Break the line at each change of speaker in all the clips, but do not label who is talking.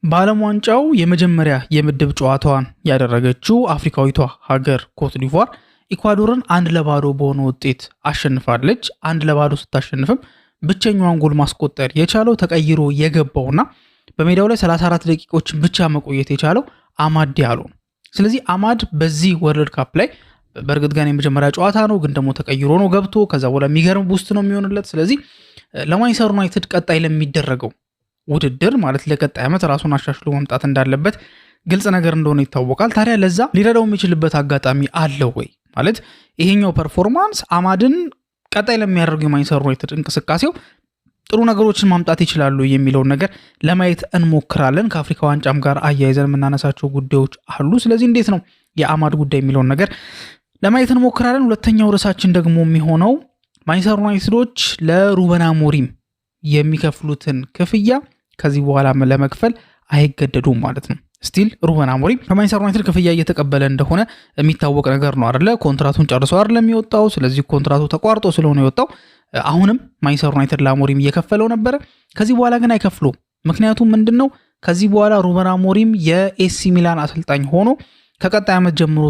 በዓለም ዋንጫው የመጀመሪያ የምድብ ጨዋታዋን ያደረገችው አፍሪካዊቷ ሀገር ኮት ዲቯር ኢኳዶርን 1-0 በሆነ ውጤት አሸንፋለች። 1-0 ስታሸንፍም ብቸኛዋን ጎል ማስቆጠር የቻለው ተቀይሮ የገባውና በሜዳው ላይ 34 ደቂቃዎችን ብቻ መቆየት የቻለው አማድ ዲያሎ ነው። ስለዚህ አማድ በዚህ ወርልድ ካፕ ላይ በእርግጥ ጋር የመጀመሪያ ጨዋታ ነው፣ ግን ደግሞ ተቀይሮ ነው ገብቶ ከዛ በኋላ የሚገርም ቡስት ነው የሚሆንለት። ስለዚህ ለማንቸስተር ዩናይትድ ቀጣይ ለሚደረገው ውድድር ማለት ለቀጣይ ዓመት ራሱን አሻሽሎ መምጣት እንዳለበት ግልጽ ነገር እንደሆነ ይታወቃል። ታዲያ ለዛ ሊረዳው የሚችልበት አጋጣሚ አለው ወይ ማለት ይሄኛው ፐርፎርማንስ አማድን ቀጣይ ለሚያደርገው የማንቸስተር ዩናይትድ እንቅስቃሴው ጥሩ ነገሮችን ማምጣት ይችላሉ የሚለውን ነገር ለማየት እንሞክራለን። ከአፍሪካ ዋንጫም ጋር አያይዘን የምናነሳቸው ጉዳዮች አሉ። ስለዚህ እንዴት ነው የአማድ ጉዳይ የሚለውን ነገር ለማየት እንሞክራለን። ሁለተኛው ርዕሳችን ደግሞ የሚሆነው ማንቸስተር ዩናይትዶች ለሩበን አሞሪም የሚከፍሉትን ክፍያ ከዚህ በኋላ ለመክፈል አይገደዱም ማለት ነው። ስቲል ሩበን አሞሪም ከማንቸስተር ዩናይትድ ክፍያ እየተቀበለ እንደሆነ የሚታወቅ ነገር ነው አይደለ? ኮንትራቱን ጨርሶ አይደለም የወጣው። ስለዚህ ኮንትራቱ ተቋርጦ ስለሆነ የወጣው አሁንም ማንቸስተር ዩናይትድ ለአሞሪም እየከፈለው ነበረ። ከዚህ በኋላ ግን አይከፍሉም። ምክንያቱም ምንድነው? ከዚህ በኋላ ሩበን አሞሪም የኤሲ ሚላን አሰልጣኝ ሆኖ ከቀጣይ ዓመት ጀምሮ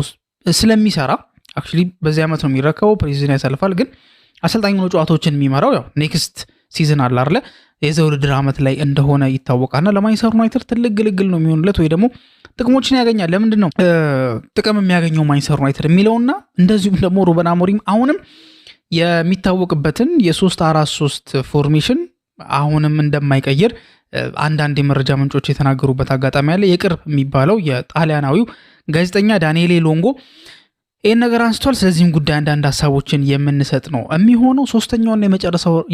ስለሚሰራ አክቹሊ በዚህ ዓመት ነው የሚረከበው፣ ፕሬዚደንት ያሳልፋል። ግን አሰልጣኝ ሆኖ ጨዋታዎችን የሚመራው ያው ኔክስት ሲዝን አለ አይደለ? የውድድር ዓመት ላይ እንደሆነ ይታወቃልና ለማንቸስተር ዩናይትድ ትልቅ ግልግል ነው የሚሆንለት፣ ወይ ደግሞ ጥቅሞችን ያገኛል። ለምንድን ነው ጥቅም የሚያገኘው ማንቸስተር ዩናይትድ የሚለውና እንደዚሁም ደግሞ ሩበን አሞሪም አሁንም የሚታወቅበትን የ3-4-3 ፎርሜሽን አሁንም እንደማይቀይር አንዳንድ የመረጃ ምንጮች የተናገሩበት አጋጣሚ አለ። የቅርብ የሚባለው የጣሊያናዊው ጋዜጠኛ ዳንኤሌ ሎንጎ ይህን ነገር አንስቷል። ስለዚህም ጉዳይ አንዳንድ ሀሳቦችን የምንሰጥ ነው የሚሆነው። ሶስተኛውና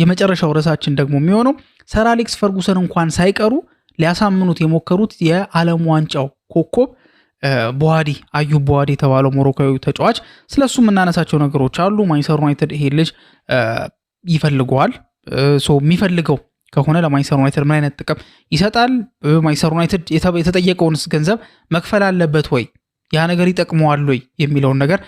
የመጨረሻው ርዕሳችን ደግሞ የሚሆነው ሰር አሌክስ ፈርጉሰን እንኳን ሳይቀሩ ሊያሳምኑት የሞከሩት የዓለም ዋንጫው ኮከብ አዩብ ቦዋዲ የተባለው ሞሮኮዊ ተጫዋች፣ ስለሱ የምናነሳቸው ነገሮች አሉ። ማንቸስተር ዩናይትድ ይሄ ልጅ ይፈልገዋል። የሚፈልገው ከሆነ ለማንቸስተር ዩናይትድ ምን አይነት ጥቅም ይሰጣል? ማንቸስተር ዩናይትድ የተጠየቀውንስ ገንዘብ መክፈል አለበት ወይ? ያ ነገር ይጠቅመዋል ወይ የሚለውን ነገር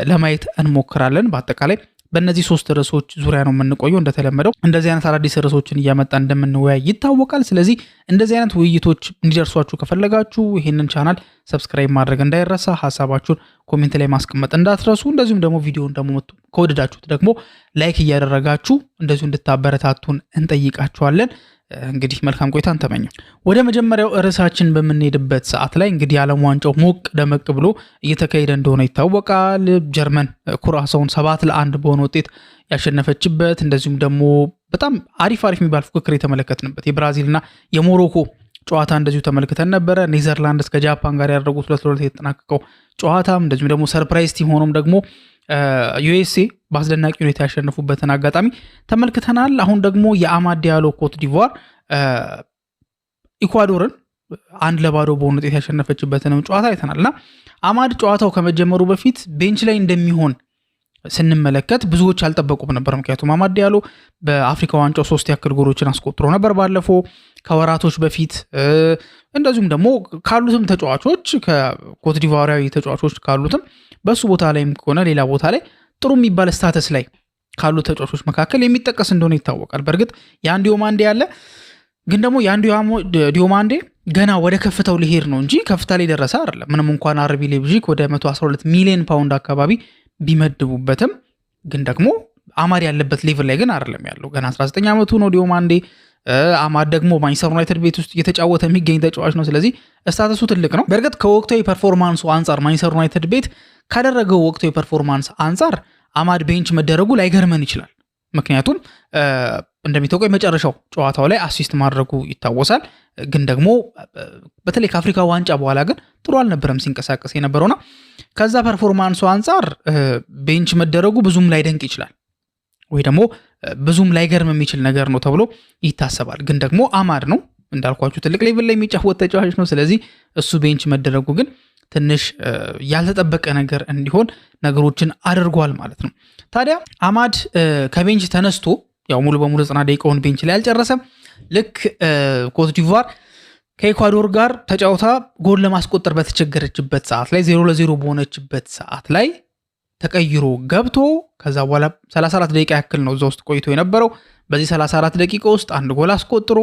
ለማየት እንሞክራለን። በአጠቃላይ በእነዚህ 3 ርዕሶች ዙሪያ ነው የምንቆየው። እንደተለመደው እንደዚህ አይነት አዳዲስ ርዕሶችን እያመጣ እንደምንወያይ ይታወቃል። ስለዚህ እንደዚህ አይነት ውይይቶች እንዲደርሷችሁ ከፈለጋችሁ ይህንን ቻናል ሰብስክራይብ ማድረግ እንዳይረሳ፣ ሀሳባችሁን ኮሜንት ላይ ማስቀመጥ እንዳትረሱ። እንደዚሁም ደግሞ ቪዲዮን ደግሞ ከወደዳችሁት ደግሞ ላይክ እያደረጋችሁ እንደዚሁ እንድታበረታቱን እንጠይቃችኋለን። እንግዲህ መልካም ቆይታን ተመኘው። ወደ መጀመሪያው ርዕሳችን በምንሄድበት ሰዓት ላይ እንግዲህ የዓለም ዋንጫው ሞቅ ደመቅ ብሎ እየተካሄደ እንደሆነ ይታወቃል። ጀርመን ኩራሳውን 7-1 በሆነ ውጤት ያሸነፈችበት፣ እንደዚሁም ደግሞ በጣም አሪፍ የሚባል ፉክክር የተመለከትንበት የብራዚልና የሞሮኮ ጨዋታ እንደዚሁ ተመልክተን ነበረ። ኔዘርላንድስ ከጃፓን ጋር ያደረጉት 2-2 የተጠናቀቀው ጨዋታም እንደዚሁም ደግሞ ሰርፕራይዝ ቲም ሆኖም ደግሞ ዩኤስኤ በአስደናቂ ሁኔታ ያሸነፉበትን አጋጣሚ ተመልክተናል። አሁን ደግሞ የአማድ ዲያሎ ኮት ዲቯር ኢኳዶርን 1-0 በሆነ ውጤት ያሸነፈችበትንም ጨዋታ አይተናልና አማድ ጨዋታው ከመጀመሩ በፊት ቤንች ላይ እንደሚሆን ስንመለከት ብዙዎች አልጠበቁም ነበር። ምክንያቱም አማድ ዲያሎ በአፍሪካ ዋንጫው 3 ያክል ጎሎችን አስቆጥሮ ነበር ባለፈው ከወራቶች በፊት። እንደዚሁም ደግሞ ካሉትም ተጫዋቾች ከኮት ዲቯራዊ ተጫዋቾች ካሉትም በሱ ቦታ ላይም ከሆነ ሌላ ቦታ ላይ ጥሩ የሚባል ስታተስ ላይ ካሉ ተጫዋቾች መካከል የሚጠቀስ እንደሆነ ይታወቃል። በእርግጥ የአንድ ዲዮማንዴ ያለ ግን ደግሞ የአንድ ዲዮማንዴ ገና ወደ ከፍታው ሊሄድ ነው እንጂ ከፍታ ላይ ደረሰ አይደለም። ምንም እንኳን አርቢ ሌፕዚግ ወደ 112 ሚሊዮን ፓውንድ አካባቢ ቢመድቡበትም ግን ደግሞ አማድ ያለበት ሌቭል ላይ ግን አይደለም ያለው። ገና 19 ዓመቱ ነው ዲዮማንዴ። አማድ ደግሞ ማንቸስተር ዩናይትድ ቤት ውስጥ እየተጫወተ የሚገኝ ተጫዋች ነው። ስለዚህ ስታተሱ ትልቅ ነው። በእርግጥ ከወቅታዊ ፐርፎርማንሱ አንጻር ማንቸስተር ዩናይትድ ቤት ካደረገው ወቅታዊ ፐርፎርማንስ አንጻር አማድ ቤንች መደረጉ ላይገርመን ይችላል። ምክንያቱም እንደሚታወቀው የመጨረሻው ጨዋታው ላይ አሲስት ማድረጉ ይታወሳል። ግን ደግሞ በተለይ ከአፍሪካ ዋንጫ በኋላ ግን ጥሩ አልነበረም ሲንቀሳቀስ የነበረውና ከዛ ፐርፎርማንሱ አንጻር ቤንች መደረጉ ብዙም ላይደንቅ ይችላል ወይ ደግሞ ብዙም ላይገርም የሚችል ነገር ነው ተብሎ ይታሰባል። ግን ደግሞ አማድ ነው እንዳልኳችሁ ትልቅ ሌቭል ላይ የሚጫወት ተጫዋች ነው። ስለዚህ እሱ ቤንች መደረጉ ግን ትንሽ ያልተጠበቀ ነገር እንዲሆን ነገሮችን አድርጓል ማለት ነው። ታዲያ አማድ ከቤንች ተነስቶ ያው ሙሉ በሙሉ 90 ደቂቃውን ቤንች ላይ አልጨረሰም። ልክ ኮት ዲቯር ከኢኳዶር ጋር ተጫውታ ጎል ለማስቆጠር በተቸገረችበት ሰዓት ላይ 0-0 በሆነችበት ሰዓት ላይ ተቀይሮ ገብቶ ከዛ በኋላ 34 ደቂቃ ያክል ነው እዛ ውስጥ ቆይቶ የነበረው። በዚህ 34 ደቂቃ ውስጥ አንድ ጎል አስቆጥሮ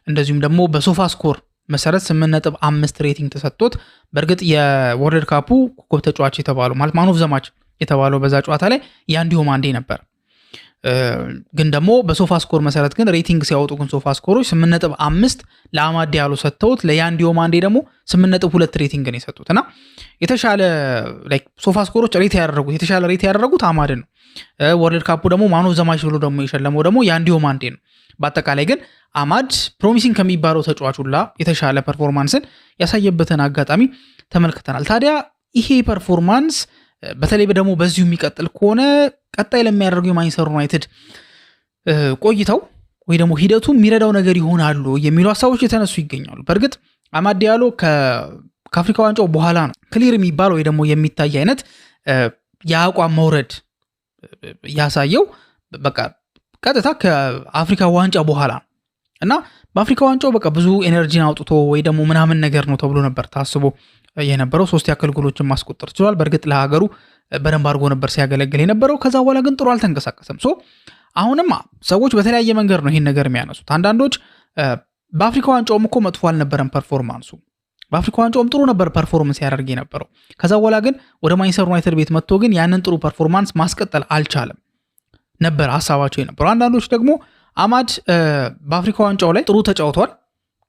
እንደዚሁም ደግሞ በሶፋ ስኮር መሰረት 8.5 ሬቲንግ ተሰጥቶት በእርግጥ የወርልድ ካፑ ኮከብ ተጫዋች የተባለው ማለት ማን ኦፍ ዘ ማች የተባለው በዛ ጨዋታ ላይ ያን ዲዮማንዴ ነበር። ግን ደግሞ በሶፋ ስኮር መሰረት ግን ሬቲንግ ሲያወጡ ግን ሶፋ ስኮሮች 8.5 ለአማድ ዲያሎ ሰጥተውት ለያን ዲዮማንዴ ደግሞ 8.2 ሬቲንግ ነው የሰጡት እና የተሻለ ላይክ ሶፋ ስኮሮች የተሻለ ሬት ያደረጉት አማድን ነው። ወርልድ ካፑ ደግሞ ማን ኦፍ ዘ ማች ብሎ ደግሞ የሸለመው ደግሞ ያን ዲዮማንዴ ነው። በአጠቃላይ ግን አማድ ፕሮሚሲንግ ከሚባለው ተጫዋች ሁላ የተሻለ ፐርፎርማንስን ያሳየበትን አጋጣሚ ተመልክተናል። ታዲያ ይሄ ፐርፎርማንስ በተለይ ደግሞ በዚሁ የሚቀጥል ከሆነ ቀጣይ ለሚያደርገው የማንቸስተር ዩናይትድ ቆይተው ወይ ደግሞ ሂደቱ የሚረዳው ነገር ይሆናሉ የሚሉ ሀሳቦች የተነሱ ይገኛሉ። በእርግጥ አማድ ዲያሎ ከአፍሪካ ዋንጫው በኋላ ነው ክሊር የሚባል ወይ ደግሞ የሚታይ አይነት የአቋም መውረድ ያሳየው በቃ ቀጥታ ከአፍሪካ ዋንጫ በኋላ እና በአፍሪካ ዋንጫው በቃ ብዙ ኤነርጂን አውጥቶ ወይ ደግሞ ምናምን ነገር ነው ተብሎ ነበር ታስቦ የነበረው 3 ያክል ጎሎችን ማስቆጠር ችሏል። በእርግጥ ለሀገሩ በደንብ አድርጎ ነበር ሲያገለግል የነበረው። ከዛ በኋላ ግን ጥሩ አልተንቀሳቀሰም። አሁንም ሰዎች በተለያየ መንገድ ነው ይሄን ነገር የሚያነሱት። አንዳንዶች በአፍሪካ ዋንጫውም እኮ መጥፎ አልነበረም ፐርፎርማንሱ፣ በአፍሪካ ዋንጫውም ጥሩ ነበር ፐርፎርማንስ ያደርግ የነበረው። ከዛ በኋላ ግን ወደ ማንቸስተር ዩናይትድ ቤት መጥቶ ግን ያንን ጥሩ ፐርፎርማንስ ማስቀጠል አልቻለም ነበር ሀሳባቸው የነበረው። አንዳንዶች ደግሞ አማድ በአፍሪካ ዋንጫው ላይ ጥሩ ተጫውቷል፣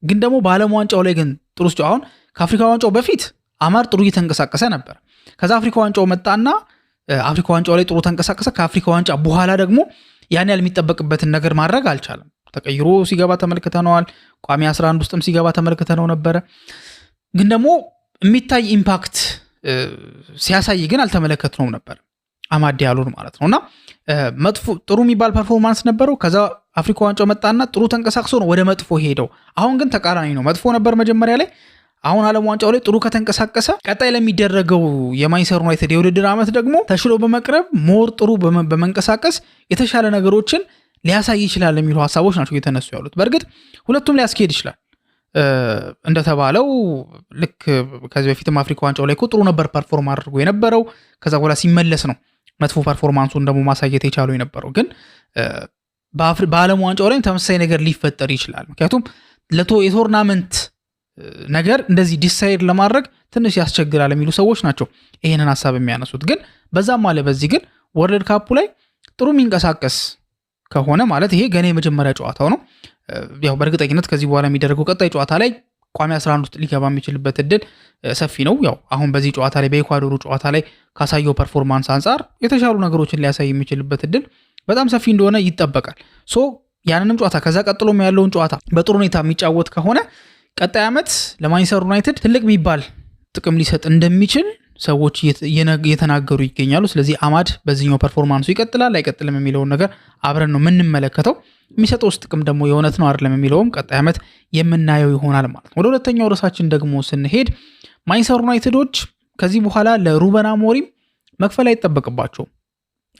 ግን ደግሞ በዓለም ዋንጫው ላይ ግን ጥሩ አሁን ከአፍሪካ ዋንጫው በፊት አማድ ጥሩ እየተንቀሳቀሰ ነበር። ከዛ አፍሪካ ዋንጫው መጣና አፍሪካ ዋንጫው ላይ ጥሩ ተንቀሳቀሰ። ከአፍሪካ ዋንጫ በኋላ ደግሞ ያን ያህል የሚጠበቅበትን ነገር ማድረግ አልቻለም። ተቀይሮ ሲገባ ተመልክተነዋል። ቋሚ 11 ውስጥም ሲገባ ተመልክተነው ነበረ። ግን ደግሞ የሚታይ ኢምፓክት ሲያሳይ ግን አልተመለከትነውም ነበር አማድ ዲያሎን ማለት ነውና መጥፎ ጥሩ የሚባል ፐርፎርማንስ ነበረው። ከዛ አፍሪካ ዋንጫው መጣና ጥሩ ተንቀሳቅሶ ነው ወደ መጥፎ ሄደው። አሁን ግን ተቃራኒ ነው። መጥፎ ነበር መጀመሪያ ላይ። አሁን ዓለም ዋንጫው ላይ ጥሩ ከተንቀሳቀሰ ቀጣይ ለሚደረገው የማንቸስተር ዩናይትድ የውድድር ዓመት ደግሞ ተሽሎ በመቅረብ ሞር ጥሩ በመንቀሳቀስ የተሻለ ነገሮችን ሊያሳይ ይችላል የሚሉ ሀሳቦች ናቸው እየተነሱ ያሉት። በእርግጥ ሁለቱም ሊያስኬድ ይችላል። እንደተባለው ልክ ከዚህ በፊትም አፍሪካ ዋንጫው ላይ ጥሩ ነበር ፐርፎርም አድርጎ የነበረው። ከዛ በኋላ ሲመለስ ነው መጥፎ ፐርፎርማንሱን ደግሞ ማሳየት የቻለው የነበረው። ግን በዓለም ዋንጫው ላይ ተመሳሳይ ነገር ሊፈጠር ይችላል። ምክንያቱም የቶርናመንት ነገር እንደዚህ ዲሳይድ ለማድረግ ትንሽ ያስቸግራል የሚሉ ሰዎች ናቸው ይሄንን ሀሳብ የሚያነሱት። ግን በዛም አለ በዚህ ግን ወርልድ ካፑ ላይ ጥሩ የሚንቀሳቀስ ከሆነ ማለት ይሄ ገና የመጀመሪያ ጨዋታው ነው። ያው በእርግጠኝነት ከዚህ በኋላ የሚደረገው ቀጣይ ጨዋታ ላይ ቋሚ 11 ውስጥ ሊገባ የሚችልበት እድል ሰፊ ነው። ያው አሁን በዚህ ጨዋታ ላይ በኢኳዶሩ ጨዋታ ላይ ካሳየው ፐርፎርማንስ አንጻር የተሻሉ ነገሮችን ሊያሳይ የሚችልበት እድል በጣም ሰፊ እንደሆነ ይጠበቃል። ያንንም ጨዋታ ከዛ ቀጥሎም ያለውን ጨዋታ በጥሩ ሁኔታ የሚጫወት ከሆነ ቀጣይ ዓመት ለማንቸስተር ዩናይትድ ትልቅ የሚባል ጥቅም ሊሰጥ እንደሚችል ሰዎች እየተናገሩ ይገኛሉ። ስለዚህ አማድ በዚህኛው ፐርፎርማንሱ ይቀጥላል አይቀጥልም የሚለውን ነገር አብረን ነው የምንመለከተው። የሚሰጠው ጥቅም ደግሞ የእውነት ነው አይደለም የሚለውም ቀጣይ ዓመት የምናየው ይሆናል ማለት ነው። ወደ ሁለተኛው ርዕሳችን ደግሞ ስንሄድ ማንቸስተር ዩናይትዶች ከዚህ በኋላ ለሩበን አሞሪም መክፈል አይጠበቅባቸውም።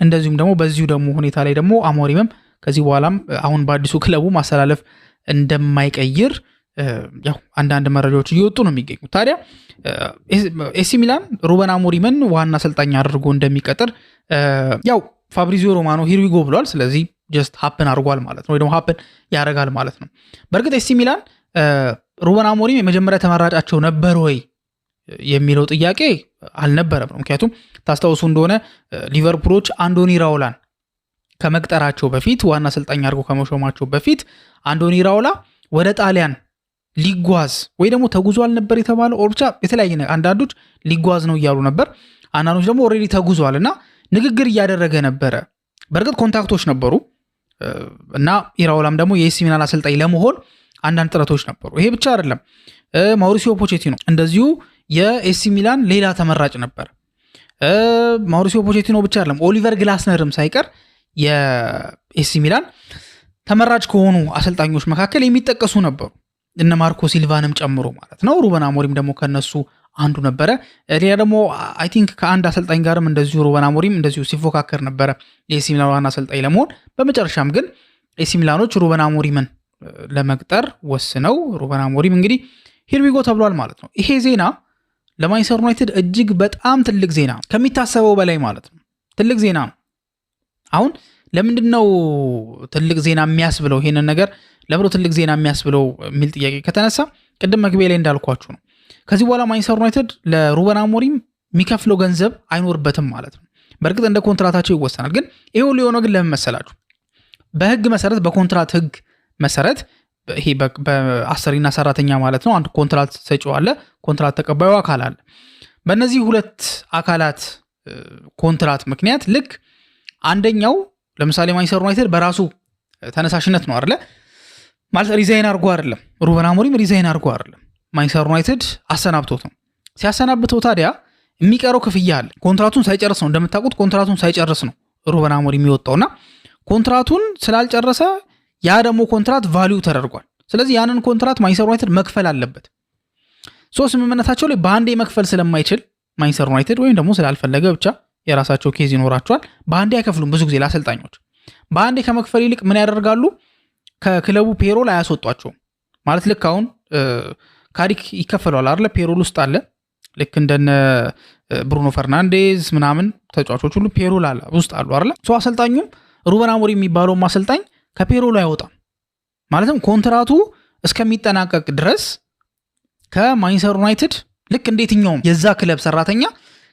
እንደዚሁም ደግሞ በዚሁ ደግሞ ሁኔታ ላይ ደግሞ አሞሪምም ከዚህ በኋላም አሁን በአዲሱ ክለቡ ማስተላለፍ እንደማይቀይር ያው አንዳንድ መረጃዎች እየወጡ ነው የሚገኙት። ታዲያ ኤሲ ሚላን ሩበን አሞሪምን ዋና አሰልጣኝ አድርጎ እንደሚቀጥር ያው ፋብሪዚዮ ሮማኖ ሂርዊጎ ብሏል። ስለዚህ ጀስት ሀፕን አድርጓል ማለት ነው፣ ወይ ደግሞ ሀፕን ያደርጋል ማለት ነው። በእርግጥ ኤሲ ሚላን ሩበን አሞሪም የመጀመሪያ ተመራጫቸው ነበር ወይ የሚለው ጥያቄ አልነበረም። ምክንያቱም ታስታውሱ እንደሆነ ሊቨርፑሎች አንዶኒ ራውላን ከመቅጠራቸው በፊት ዋና አሰልጣኝ አድርጎ ከመሾማቸው በፊት አንዶኒ ራውላ ወደ ጣሊያን ሊጓዝ ወይ ደግሞ ተጉዟል ነበር የተባለው። ብቻ የተለያየ ነገር አንዳንዶች ሊጓዝ ነው እያሉ ነበር፣ አንዳንዶች ደግሞ ኦልሬዲ ተጉዟል እና ንግግር እያደረገ ነበረ። በእርግጥ ኮንታክቶች ነበሩ እና ኢራውላም ደግሞ የኤሲ ሚላን አሰልጣኝ ለመሆን አንዳንድ ጥረቶች ነበሩ። ይሄ ብቻ አይደለም፣ ማውሪሲዮ ፖቼቲኖ እንደዚሁ የኤሲ ሚላን ሌላ ተመራጭ ነበር። ማውሪሲዮ ፖቼቲኖ ብቻ አይደለም፣ ኦሊቨር ግላስነርም ሳይቀር የኤሲ ሚላን ተመራጭ ከሆኑ አሰልጣኞች መካከል የሚጠቀሱ ነበሩ፣ እነ ማርኮ ሲልቫንም ጨምሮ ማለት ነው። ሩበን አሞሪም ደግሞ ከነሱ አንዱ ነበረ። ሌላ ደግሞ አይ ቲንክ ከአንድ አሰልጣኝ ጋርም እንደዚሁ ሩበን አሞሪም እንደዚሁ ሲፎካከር ነበረ የኤሲ ሚላን ዋና አሰልጣኝ ለመሆን። በመጨረሻም ግን ኤሲ ሚላኖች ሩበን አሞሪምን ለመቅጠር ወስነው ሩበን አሞሪም እንግዲህ ሂርዊጎ ተብሏል ማለት ነው። ይሄ ዜና ለማንቸስተር ዩናይትድ እጅግ በጣም ትልቅ ዜና ከሚታሰበው በላይ ማለት ነው ትልቅ ዜና ነው። አሁን ለምንድነው ትልቅ ዜና የሚያስብለው? ይሄንን ነገር ለብሮ ትልቅ ዜና የሚያስብለው የሚል ጥያቄ ከተነሳ ቅድም መግቢያ ላይ እንዳልኳችሁ ነው። ከዚህ በኋላ ማንቸስተር ዩናይትድ ለሩበን አሞሪም የሚከፍለው ገንዘብ አይኖርበትም ማለት ነው። በእርግጥ እንደ ኮንትራታቸው ይወሰናል። ግን ይሄ ሁሉ የሆነው ግን ለምን መሰላችሁ? በህግ መሰረት በኮንትራት ህግ መሰረት ይሄ በአሰሪና ሰራተኛ ማለት ነው አንድ ኮንትራት ሰጪው አለ፣ ኮንትራት ተቀባዩ አካል አለ። በእነዚህ ሁለት አካላት ኮንትራት ምክንያት ልክ አንደኛው ለምሳሌ ማንቸስተር ዩናይትድ በራሱ ተነሳሽነት ነው አይደለ ማለት ሪዛይን አድርጎ አይደለም፣ ሩበን አሞሪም ሪዛይን አድርጎ አይደለም፣ ማንቸስተር ዩናይትድ አሰናብቶት ነው። ሲያሰናብተው ታዲያ የሚቀረው ክፍያ አለ። ኮንትራቱን ሳይጨርስ ነው እንደምታውቁት፣ ኮንትራቱን ሳይጨርስ ነው ሩበን አሞሪም የሚወጣውና ኮንትራቱን ስላልጨረሰ ያ ደግሞ ኮንትራት ቫልዩ ተደርጓል። ስለዚህ ያንን ኮንትራት ማንቸስተር ዩናይትድ መክፈል አለበት። ስምምነታቸው ላይ በአንዴ መክፈል ስለማይችል ማንቸስተር ዩናይትድ ወይም ደግሞ ስላልፈለገ ብቻ የራሳቸው ኬዝ ይኖራቸዋል። በአንዴ አይከፍሉም። ብዙ ጊዜ ለአሰልጣኞች በአንዴ ከመክፈል ይልቅ ምን ያደርጋሉ? ከክለቡ ፔሮል አያስወጧቸውም ማለት ልክ አሁን ካሪክ ይከፈለዋል አይደለ? ፔሮል ውስጥ አለ። ልክ እንደነ ብሩኖ ፈርናንዴዝ ምናምን ተጫዋቾች ሁሉ ፔሮል አለ ውስጥ አሉ አይደለ? አሰልጣኙም ሩበን አሞሪም የሚባለው አሰልጣኝ ከፔሮል አይወጣም። ማለትም ኮንትራቱ እስከሚጠናቀቅ ድረስ ከማንቸስተር ዩናይትድ ልክ እንዴትኛውም የዛ ክለብ ሰራተኛ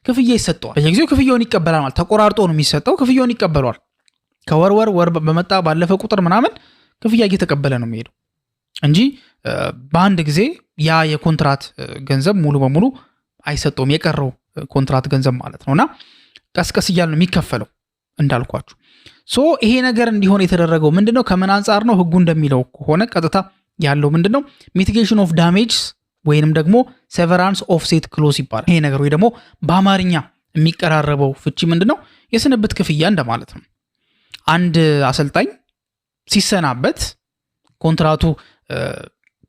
ክፍያ ይሰጠዋል። በየጊዜው ክፍያውን ይቀበላል ማለት ተቆራርጦ ነው የሚሰጠው። ክፍያውን ይቀበሏል። ከወር በመጣ ባለፈ ቁጥር ምናምን ክፍያ እየተቀበለ ነው የሚሄደው እንጂ በአንድ ጊዜ ያ የኮንትራት ገንዘብ ሙሉ በሙሉ አይሰጠውም። የቀረው ኮንትራት ገንዘብ ማለት ነውና ቀስቀስ እያለ ነው የሚከፈለው እንዳልኳችሁ። ይሄ ነገር እንዲሆን የተደረገው ምንድነው? ከምን አንጻር ነው? ህጉ እንደሚለው ከሆነ ቀጥታ ያለው ምንድነው? ሚቲጌሽን ኦፍ ዳሜጅ ወይንም ደግሞ ሴቨራንስ ኦፍሴት ክሎዝ ይባላል ይሄ ነገር። ወይ ደግሞ በአማርኛ የሚቀራረበው ፍቺ ምንድነው? የስንብት ክፍያ እንደማለት ነው። አንድ አሰልጣኝ ሲሰናበት ኮንትራቱ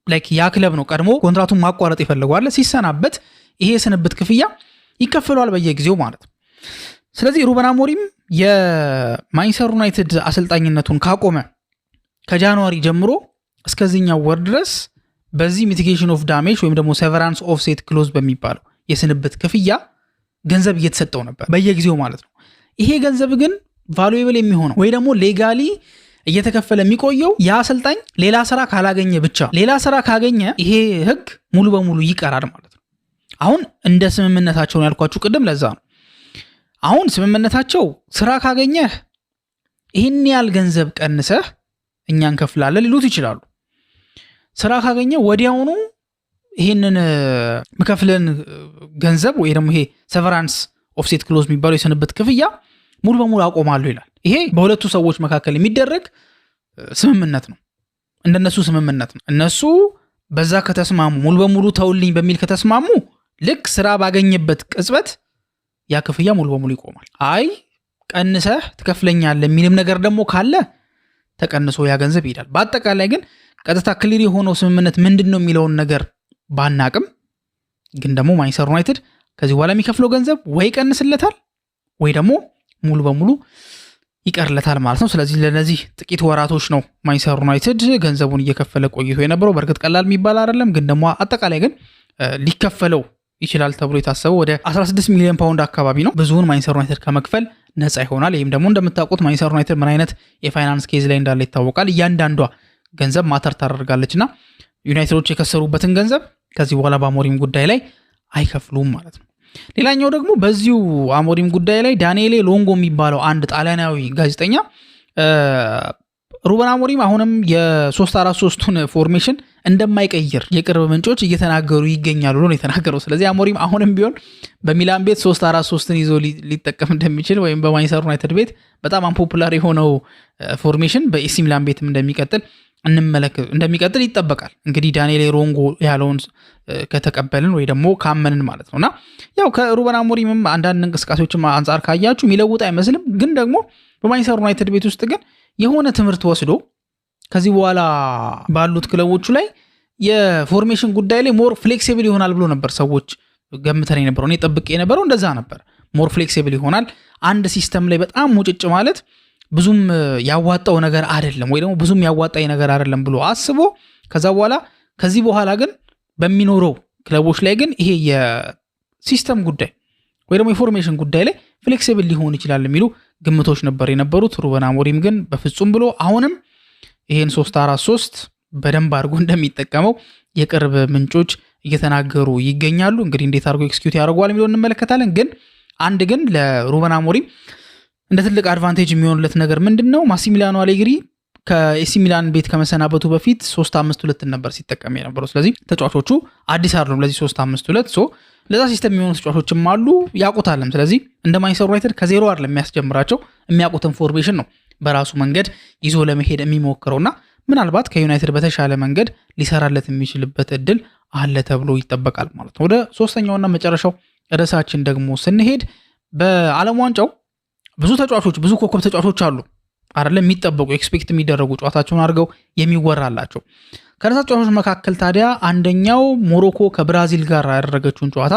ላይክ ያ ክለብ ነው ቀድሞ ኮንትራቱን ማቋረጥ ይፈልጋል። ሲሰናበት ይሄ የስንብት ክፍያ ይከፈለዋል በየጊዜው ማለት ነው። ስለዚህ ሩበን አሞሪም የማንቸስተር ዩናይትድ አሰልጣኝነቱን ካቆመ ከጃንዋሪ ጀምሮ እስከዚህኛው ወር ድረስ በዚህ ሚቲጌሽን ኦፍ ዳሜጅ ወይም ደግሞ ሴቨራንስ ኦፍሴት ክሎዝ በሚባለው የስንብት ክፍያ ገንዘብ እየተሰጠው ነበር በየጊዜው ማለት ነው። ይሄ ገንዘብ ግን ቫሉዌብል የሚሆነው ወይ ደግሞ ሌጋሊ እየተከፈለ የሚቆየው ያ አሰልጣኝ ሌላ ስራ ካላገኘ ብቻ። ሌላ ስራ ካገኘ ይሄ ህግ ሙሉ በሙሉ ይቀራል ማለት ነው። አሁን እንደ ስምምነታቸውን ያልኳችሁ ቅድም ለዛ ነው። አሁን ስምምነታቸው ስራ ካገኘህ ይህን ያህል ገንዘብ ቀንሰህ እኛ እንከፍላለን ሊሉት ይችላሉ። ስራ ካገኘ ወዲያውኑ ይህንን መከፍለን ገንዘብ ወይ ደግሞ ይሄ ሴቨራንስ ኦፍሴት ክሎዝ የሚባለው የስንብት ክፍያ ሙሉ በሙሉ አቆማለሁ ይላል። ይሄ በሁለቱ ሰዎች መካከል የሚደረግ ስምምነት ነው። እንደነሱ ስምምነት ነው። እነሱ በዛ ከተስማሙ ሙሉ በሙሉ ተውልኝ በሚል ከተስማሙ ልክ ስራ ባገኘበት ቅጽበት ያ ክፍያ ሙሉ በሙሉ ይቆማል። አይ ቀንሰህ ትከፍለኛለህ የሚልም ነገር ደግሞ ካለ ተቀንሶ ያ ገንዘብ ይሄዳል። በአጠቃላይ ግን ቀጥታ ክሊር የሆነው ስምምነት ምንድነው የሚለውን ነገር ባናቅም ግን ደግሞ ማንቸስተር ዩናይትድ ከዚህ በኋላ የሚከፍለው ገንዘብ ወይ ቀንስለታል ወይ ደግሞ ሙሉ በሙሉ ይቀርለታል ማለት ነው። ስለዚህ ለነዚህ ጥቂት ወራቶች ነው ማንቸስተር ዩናይትድ ገንዘቡን እየከፈለ ቆይቶ የነበረው። በእርግጥ ቀላል የሚባል አይደለም፣ ግን ደግሞ አጠቃላይ ግን ሊከፈለው ይችላል ተብሎ የታሰበው ወደ 16 ሚሊዮን ፓውንድ አካባቢ ነው። ብዙውን ማንቸስተር ዩናይትድ ከመክፈል ነፃ ይሆናል። ይህም ደግሞ እንደምታውቁት ማንቸስተር ዩናይትድ ምን አይነት የፋይናንስ ኬዝ ላይ እንዳለ ይታወቃል። እያንዳንዷ ገንዘብ ማተር ታደርጋለችና ዩናይትዶች የከሰሩበትን ገንዘብ ከዚህ በኋላ በአሞሪም ጉዳይ ላይ አይከፍሉም ማለት ነው። ሌላኛው ደግሞ በዚሁ አሞሪም ጉዳይ ላይ ዳንኤሌ ሎንጎ የሚባለው አንድ ጣሊያናዊ ጋዜጠኛ ሩበን አሞሪም አሁንም የ3-4-3ቱን ፎርሜሽን እንደማይቀይር የቅርብ ምንጮች እየተናገሩ ይገኛሉ ነው የተናገረው። ስለዚህ አሞሪም አሁንም ቢሆን በሚላን ቤት 3-4-3ን ይዞ ሊጠቀም እንደሚችል ወይም በማንቸስተር ዩናይትድ ቤት በጣም አንፖፑላር የሆነው ፎርሜሽን በኤሲ ሚላን ቤትም እንደሚቀጥል ይጠበቃል። እንግዲህ ዳንኤሌ ሎንጎ ያለውን ከተቀበልን ወይ ደግሞ ካመንን ማለት ነውና ያው ከሩበን አሞሪምም አንዳንድ እንቅስቃሴዎችም አንጻር ካያችሁ የሚለውጥ አይመስልም። ግን ደግሞ በማንቸስተር ዩናይትድ ቤት ውስጥ ግን የሆነ ትምህርት ወስዶ ከዚህ በኋላ ባሉት ክለቦቹ ላይ የፎርሜሽን ጉዳይ ላይ ሞር ፍሌክሲብል ይሆናል ብሎ ነበር ሰዎች ገምተን የነበረው። እኔ ጠብቄ የነበረው እንደዛ ነበር። ሞር ፍሌክሲብል ይሆናል። አንድ ሲስተም ላይ በጣም ሙጭጭ ማለት ብዙም ያዋጣው ነገር አይደለም ወይ ደግሞ ብዙም ያዋጣኝ ነገር አይደለም ብሎ አስቦ ከዚህ በኋላ ግን በሚኖረው ክለቦች ላይ ግን ይሄ የሲስተም ጉዳይ ወይ ደግሞ የፎርሜሽን ጉዳይ ላይ ፍሌክሲብል ሊሆን ይችላል የሚሉ ግምቶች ነበር የነበሩት። ሩበን አሞሪም ግን በፍጹም ብሎ አሁንም ይሄን 3-4-3 በደንብ አድርጎ እንደሚጠቀመው የቅርብ ምንጮች እየተናገሩ ይገኛሉ። እንግዲህ እንዴት አድርጎ ኤክስኪዩት ያደርገዋል የሚለውን እንመለከታለን። ግን ለሩበን አሞሪም እንደ ትልቅ አድቫንቴጅ የሚሆንለት ነገር ምንድነው? ማሲሚሊያኖ አሌግሪ ከኤሲ ሚላን ቤት ከመሰናበቱ በፊት 3-5-2 ነበር ሲጠቀም የነበረው። ስለዚህ ተጫዋቾቹ አዲስ አይደሉም ለዚህ 3-5-2 ለዛ ሲስተም የሚሆኑ ተጫዋቾችም አሉ ያውቁታልም። ስለዚህ እንደ ማንቸስተር ዩናይትድ ከዜሮ አይደለም የሚያስጀምራቸው፣ የሚያውቁትን ፎርሜሽን ነው በራሱ መንገድ ይዞ ለመሄድ የሚሞክረውና ምናልባት ከዩናይትድ በተሻለ መንገድ ሊሰራለት የሚችልበት እድል አለ ተብሎ ይጠበቃል ማለት ነው። ወደ ሶስተኛውና መጨረሻው ርዕሳችን ደግሞ ስንሄድ በዓለም ዋንጫው ብዙ ተጫዋቾች ብዙ ኮከብ ተጫዋቾች አሉ አይደለም የሚጠበቁ ኤክስፔክት የሚደረጉ ጨዋታቸውን አድርገው የሚወራላቸው። ከነዛ ተጫዋቾች መካከል ታዲያ አንደኛው ሞሮኮ ከብራዚል ጋር ያደረገችውን ጨዋታ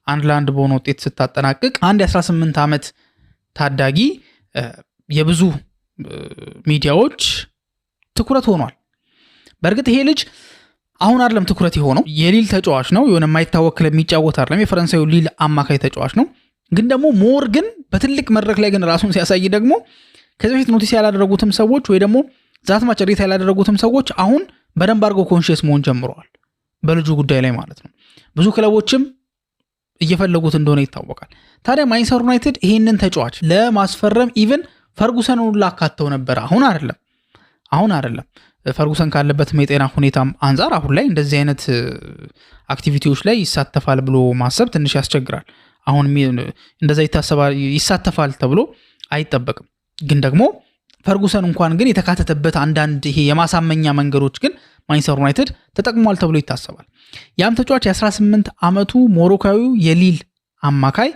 1-1 በሆነ ውጤት ስታጠናቅቅ አንድ የ18 ዓመት ታዳጊ የብዙ ሚዲያዎች ትኩረት ሆኗል። በእርግጥ ይሄ ልጅ አሁን አይደለም ትኩረት የሆነው፣ የሊል ተጫዋች ነው፣ የሆነ የማይታወቅ ክለብ የሚጫወት አይደለም፣ የፈረንሳዩ ሊል አማካይ ተጫዋች ነው። ግን ደግሞ ሞር ግን በትልቅ መድረክ ላይ ግን ራሱን ሲያሳይ ደግሞ ከዚህ በፊት ኖቲስ ያላደረጉትም ሰዎች ወይ ደግሞ ዛትማች ሬት ያላደረጉትም ሰዎች አሁን በደንብ አድርገው ኮንሺየስ መሆን ጀምረዋል በልጁ ጉዳይ ላይ ማለት ነው። ብዙ ክለቦችም እየፈለጉት እንደሆነ ይታወቃል። ታዲያ ማንቸስተር ዩናይትድ ይሄንን ተጫዋች ለማስፈረም ኢቭን ፈርጉሰንን ሁሉ አካተው ነበር። አሁን አይደለም ፈርጉሰን ካለበት የጤና ሁኔታም አንጻር አሁን ላይ እንደዚህ አይነት አክቲቪቲዎች ላይ ይሳተፋል ብሎ ማሰብ ትንሽ ያስቸግራል። አሁን እንደዛ ይሳተፋል ተብሎ አይጠበቅም። ግን ደግሞ ፈርጉሰን እንኳን ግን የተካተተበት አንዳንድ ይሄ የማሳመኛ መንገዶች ግን ማንቸስተር ዩናይትድ ተጠቅሟል ተብሎ ይታሰባል። ያም ተጫዋች የ18 ዓመቱ ሞሮካዊው የሊል አማካይ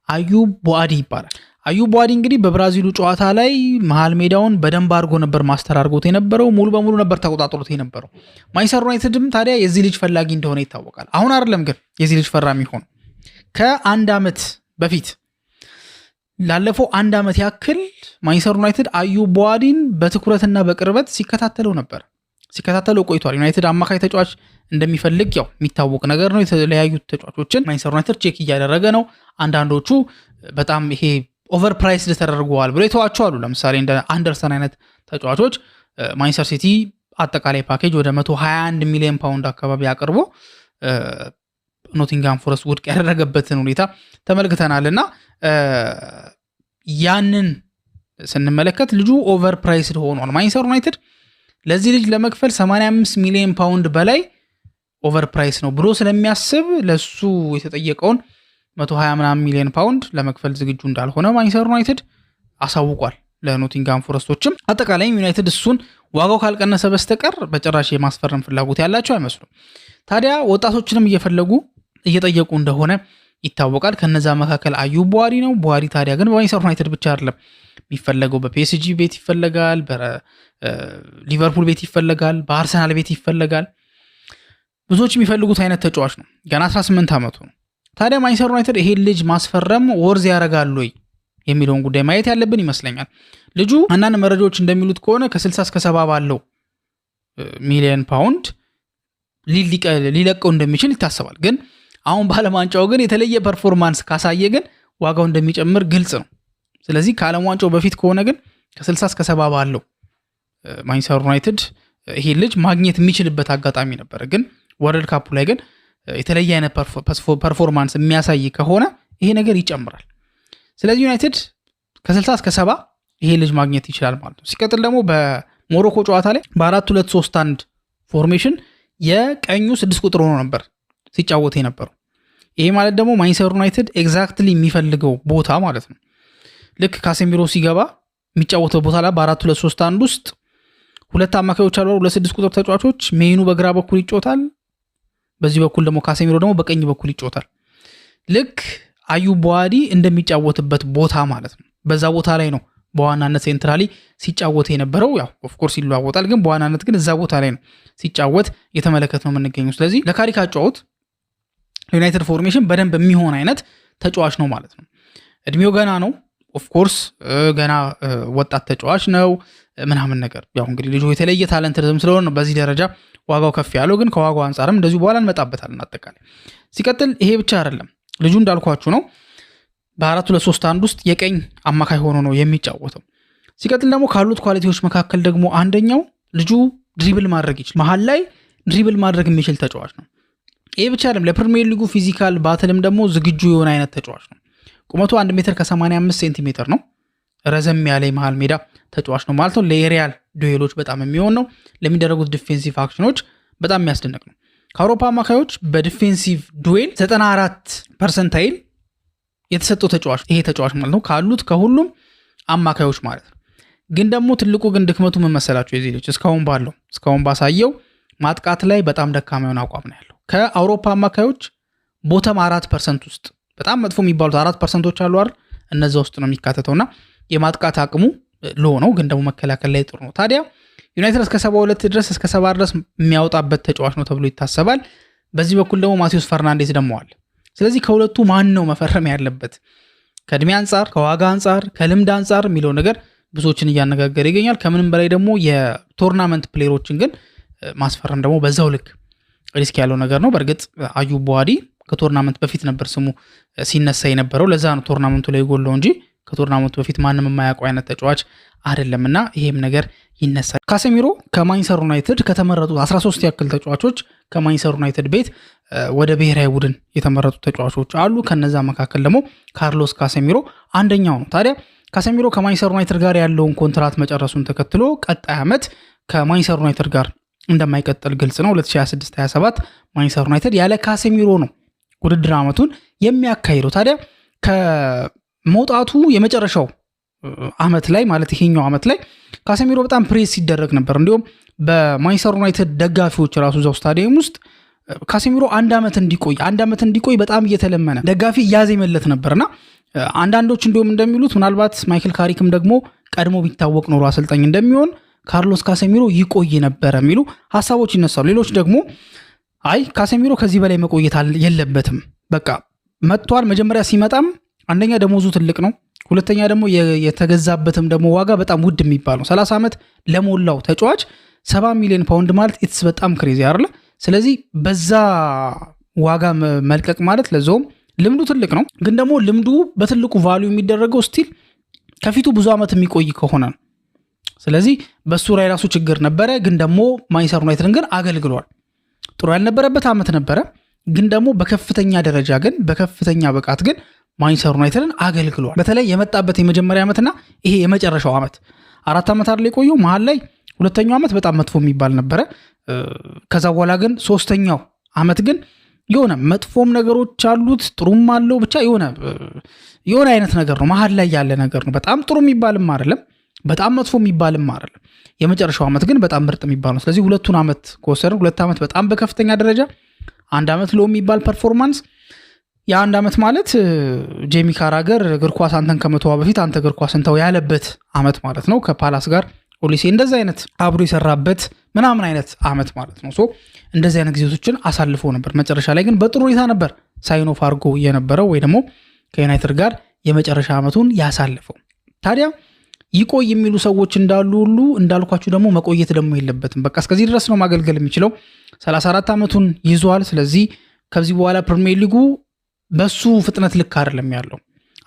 አዩብ ቦአዲ ይባላል። አዩብ ቦአዲ እንግዲህ በብራዚሉ ጨዋታ ላይ መሃል ሜዳውን በደንብ አድርጎ ነበር ማስተር አድርጎት የነበረው፣ ሙሉ በሙሉ ነበር ተቆጣጥሮት የነበረው። ማንቸስተር ዩናይትድም ታዲያ የዚህ ልጅ ፈላጊ እንደሆነ ይታወቃል። አሁን አይደለም ግን የዚህ ልጅ ፈራሚ ሆነ። ከአንድ ዓመት በፊት ላለፈው 1 ዓመት ያክል ማንቸስተር ዩናይትድ አዩብ ቦአዲን በትኩረትና በቅርበት ሲከታተለው ቆይቷል። ዩናይትድ አማካይ ተጫዋች እንደሚፈልግ ያው የሚታወቅ ነገር ነው። የተለያዩ ተጫዋቾችን ማንቸስተር ዩናይትድ ቼክ እያደረገ ነው። አንዳንዶቹ በጣም ይሄ ኦቨር ፕራይስድ ተደርገዋል ብሎ የተዋቸው አሉ። ለምሳሌ እንደ አንደርሰን አይነት ተጫዋቾች ማንቸስተር ሲቲ አጠቃላይ ፓኬጅ ወደ 121 ሚሊዮን ፓውንድ አካባቢ አቅርቦ ኖቲንጋም ፎረስት ውድቅ ያደረገበትን ሁኔታ ተመልክተናልና ያንን ስንመለከት ልጁ ኦቨር ፕራይስድ ሆኗል። ማንቸስተር ዩናይትድ ለዚህ ልጅ ለመክፈል 85 ሚሊዮን ፓውንድ በላይ ኦቨር ፕራይስ ነው ብሎ ስለሚያስብ ለሱ የተጠየቀውን 120 ሚሊዮን ፓውንድ ለመክፈል ዝግጁ እንዳልሆነ ማንቸስተር ዩናይትድ አሳውቋል ለኖቲንጋም ፎረስቶችም። አጠቃላይ ዩናይትድ እሱን ዋጋው ካልቀነሰ በስተቀር በጭራሽ የማስፈረም ፍላጎት ያላቸው አይመስሉም። ታዲያ ወጣቶችንም እየጠየቁ እንደሆነ ይታወቃል። ከነዛ መካከል አዩብ ቦአዲ ነው። ቦአዲ ታዲያ ግን በማንቸስተር ዩናይትድ ብቻ አይደለም የሚፈለገው፣ በፒኤስጂ ቤት ይፈለጋል፣ በሊቨርፑል ቤት ይፈለጋል፣ በአርሰናል ቤት ይፈለጋል። ብዙዎች የሚፈልጉት አይነት ተጫዋች ነው። ገና 18 ዓመቱ ነው። ታዲያ ማንቸስተር ዩናይትድ ይሄን ልጅ ማስፈረም ወርዝ ያደርጋል ወይ የሚለውን ጉዳይ ማየት ያለብን ይመስለኛል። ልጁ አንዳንድ መረጃዎች እንደሚሉት ከሆነ ከ60 እስከ 70 ባለው ሚሊዮን ፓውንድ ሊለቀው እንደሚችል ይታሰባል። ግን አሁን በዓለም ዋንጫው ግን የተለየ ፐርፎርማንስ ካሳየ ግን ዋጋው እንደሚጨምር ግልጽ ነው። ስለዚህ ከዓለም ዋንጫው በፊት ከሆነ ግን ከ60 እስከ 70 ባለው ማንቸስተር ዩናይትድ ይሄ ልጅ ማግኘት የሚችልበት አጋጣሚ ነበር። ግን ወርልድ ካፑ ላይ ግን የተለየ አይነት ፐርፎርማንስ የሚያሳይ ከሆነ ይሄ ነገር ይጨምራል። ስለዚህ ዩናይትድ ከ60 እስከ 70 ይሄ ልጅ ማግኘት ይችላል ማለት ነው። ሲቀጥል ደግሞ በሞሮኮ ጨዋታ ላይ በ4-2-3-1 ፎርሜሽን የቀኙ 6 ቁጥር ሆኖ ነበር ሲጫወት የነበረው። ይሄ ማለት ደግሞ ማንቸስተር ዩናይትድ ኤግዛክትሊ የሚፈልገው ቦታ ማለት ነው። ልክ ካሴሚሮ ሲገባ የሚጫወተው ቦታ ላይ በ4-2-3-1 ውስጥ ሁለት አማካዮች አሉ፣ 2 ቁጥር ተጫዋቾች። ሜኑ በግራ በኩል ይጫወታል፣ በዚህ በኩል ደግሞ ካሴሚሮ ደግሞ በቀኝ በኩል ይጫወታል። ልክ አዩብ ቦአዲ እንደሚጫወትበት ቦታ ማለት ነው። በዛ ቦታ ላይ ነው በዋናነት ሴንትራሊ ሲጫወት የነበረው። ያው ኦፍ ኮርስ ይለዋወጣል፣ ግን በዋናነት ግን እዛ ቦታ ላይ ነው ሲጫወት የተመለከት ነው የምንገኘው። ስለዚህ ለካሪካ ጨዋታ ለዩናይትድ ፎርሜሽን በደንብ የሚሆን አይነት ተጫዋች ነው ማለት ነው። እድሜው ገና ነው፣ ኦፍ ኮርስ ገና ወጣት ተጫዋች ነው ምናምን ነገር። ያው እንግዲህ ልጁ የተለየ ታለንት ስለሆነ በዚህ ደረጃ ዋጋው ከፍ ያለው፣ ግን ከዋጋው አንጻርም እንደዚሁ በኋላ እንመጣበታለን አጠቃላይ። ሲቀጥል ይሄ ብቻ አይደለም፣ ልጁ እንዳልኳችሁ ነው በ4-2-3-1 ውስጥ የቀኝ አማካይ ሆኖ ነው የሚጫወተው። ሲቀጥል ደግሞ ካሉት ኳሊቲዎች መካከል ደግሞ አንደኛው ልጁ ድሪብል ማድረግ ይችላል። መሀል ላይ ድሪብል ማድረግ የሚችል ተጫዋች ነው። ይህ ብቻ አይደለም፣ ለፕሪሚየር ሊጉ ፊዚካል ባትልም ደግሞ ዝግጁ የሆነ አይነት ተጫዋች ነው። ቁመቱ 1 ሜትር ከ85 ሴንቲሜትር ነው። ረዘም ያለ መሃል ሜዳ ተጫዋች ነው ማለት ነው። ለኤሪያል ዱዌሎች በጣም የሚሆን ነው። ለሚደረጉት ዲፌንሲቭ አክሽኖች በጣም የሚያስደንቅ ነው። ከአውሮፓ አማካዮች በዲፌንሲቭ ዱዌል 94% የተሰጠው ተጫዋች ይሄ ተጫዋች ማለት ነው፣ ካሉት ከሁሉም አማካዮች ማለት ነው። ግን ደግሞ ትልቁ ግን ድክመቱ ምን መሰላችሁ? የዚህ ልጅ እስካሁን ባሳየው ማጥቃት ላይ በጣም ደካማ የሆነ አቋም ነው ያለው። ከአውሮፓ አማካዮች ቦተም 4% ውስጥ በጣም መጥፎ የሚባሉት 4% አሉ አይደል? እነዛ ውስጥ ነው የሚካተተውና የማጥቃት አቅሙ ሎ ነው፣ ግን ደግሞ መከላከል ላይ ጥሩ ነው። ታዲያ ዩናይትድ እስከ 72 ድረስ እስከ 70 ድረስ የሚያወጣበት ተጫዋች ነው ተብሎ ይታሰባል። በዚህ በኩል ደግሞ ማቴዎስ ፈርናንዴዝ ደግሞ አለ። ስለዚህ ከሁለቱ ማን ነው መፈረም ያለበት? ከእድሜ አንጻር፣ ከዋጋ አንጻር፣ ከልምድ አንጻር የሚለው ነገር ብዙዎችን እያነጋገረ ይገኛል። ከምንም በላይ ደግሞ የቶርናመንት ፕሌየሮችን ግን ማስፈረም ደግሞ በዛው ልክ ሪስክ ያለው ነገር ነው። በእርግጥ አዩብ ቡዋዲ ከቶርናመንት በፊት ነበር ስሙ ሲነሳ የነበረው፣ ለዛ ነው ቶርናመንቱ ላይ ጎለው እንጂ ከቶርናመንቱ በፊት ማንም የማያውቀው አይነት ተጫዋች አይደለምና ይሄም ነገር ይነሳል። ካሴሚሮ ከማንቸስተር ዩናይትድ ከተመረጡት 13 ያክል ተጫዋቾች ከማንቸስተር ዩናይትድ ቤት ወደ ብሔራዊ ቡድን የተመረጡ ተጫዋቾች አሉ። ከነዛ መካከል ደግሞ ካርሎስ ካሴሚሮ አንደኛው ነው። ታዲያ ካሴሚሮ ከማንቸስተር ዩናይትድ ጋር ያለውን ኮንትራት መጨረሱን ተከትሎ ቀጣይ ዓመት ከማንቸስተር ዩናይትድ ጋር እንደማይቀጥል ግልጽ ነው። 2026-27 ማንቸስተር ዩናይትድ ያለ ካሴሚሮ ነው ውድድር ዓመቱን የሚያካሂደው። ታዲያ ከመውጣቱ የመጨረሻው ዓመት ላይ ማለት ይሄኛው ዓመት ላይ ካሴሚሮ በጣም ፕሬስ ሲደረግ ነበር። እንዲሁም በማንቸስተር ዩናይትድ ደጋፊዎች ራሱ እዛው ስታዲየም ውስጥ ካሴሚሮ አንድ ዓመት እንዲቆይ በጣም እየተለመነ ደጋፊ እያዜመለት ነበርና አንዳንዶች እንዲሁም እንደሚሉት ምናልባት ማይክል ካሪክም ደግሞ ቀድሞ ቢታወቅ ኖሮ አሰልጣኝ እንደሚሆን ካርሎስ ካሴሚሮ ይቆይ ነበር የሚሉ ሀሳቦች ይነሳሉ። ሌሎች ደግሞ አይ ካሴሚሮ ከዚህ በላይ መቆየት የለበትም፣ በቃ መጥቷል። መጀመሪያ ሲመጣም አንደኛ ደሞዙ ትልቅ ነው፣ ሁለተኛ ደግሞ የተገዛበትም ደግሞ ዋጋ በጣም ውድ የሚባል ነው። 30 ዓመት ለሞላው ተጫዋች 70 ሚሊዮን ፓውንድ ማለት ኢትስ በጣም ክሬዚ አይደለ? ስለዚህ በዛ ዋጋ መልቀቅ ማለት ለዛውም ልምዱ ትልቅ ነው። ግን ደግሞ ልምዱ በትልቁ ቫልዩ የሚደረገው ስቲል ከፊቱ ብዙ ዓመት የሚቆይ ከሆነ ነው። ስለዚህ በሱ ላይ ራሱ ችግር ነበረ። ግን ደግሞ ማንቸስተር ዩናይትድን ግን አገልግሏል። ጥሩ ያልነበረበት ዓመት ነበረ፣ ግን ደግሞ በከፍተኛ ደረጃ ግን በከፍተኛ ብቃት ግን ማንቸስተር ዩናይትድን አገልግሏል። በተለይ የመጣበት የመጀመሪያ ዓመትና ይሄ የመጨረሻው ዓመት 4 ዓመት አይደል የቆየው። መሀል ላይ ሁለተኛው ዓመት በጣም መጥፎ የሚባል ነበረ። ከዛ በኋላ ግን ሶስተኛው ዓመት ግን የሆነ መጥፎም ነገሮች አሉት ጥሩም አለው፣ ብቻ የሆነ አይነት ነገር ነው፣ መሀል ላይ ያለ ነገር ነው። በጣም ጥሩ የሚባልም አይደለም፣ በጣም መጥፎ የሚባልም አይደለም። የመጨረሻው ዓመት ግን በጣም ምርጥ የሚባል ነው። ስለዚህ ሁለቱን ዓመት ከወሰድን 2 ዓመት በጣም በከፍተኛ ደረጃ፣ 1 ዓመት ሎ የሚባል ፐርፎርማንስ። የ1 ዓመት ማለት ጄሚ ካራገር እግር ኳስ አንተን ከመተዋ በፊት አንተ እግር ኳስ እንተው ያለበት ዓመት ማለት ነው። ከፓላስ ጋር ኦሊሴ እንደዚህ አይነት አብሮ የሰራበት ምናምን አይነት ዓመት ማለት ነው። እንደዚህ አይነት ጊዜቶችን አሳልፎ ነበር። መጨረሻ ላይ ግን በጥሩ ሁኔታ ነበር ሳይን ኦፍ አድርጎ የነበረው ወይ ደግሞ ከዩናይትድ ጋር የመጨረሻ ዓመቱን ያሳልፈው። ታዲያ ይቆይ የሚሉ ሰዎች እንዳሉ ሁሉ እንዳልኳችሁ ደግሞ መቆየት ደግሞ የለበትም። በቃ እስከዚህ ድረስ ነው ማገልገል የሚችለው። 34 ዓመቱን ይዟል። ስለዚህ ከዚህ በኋላ ፕሪሚየር ሊጉ በሱ ፍጥነት ልክ አይደለም ያለው።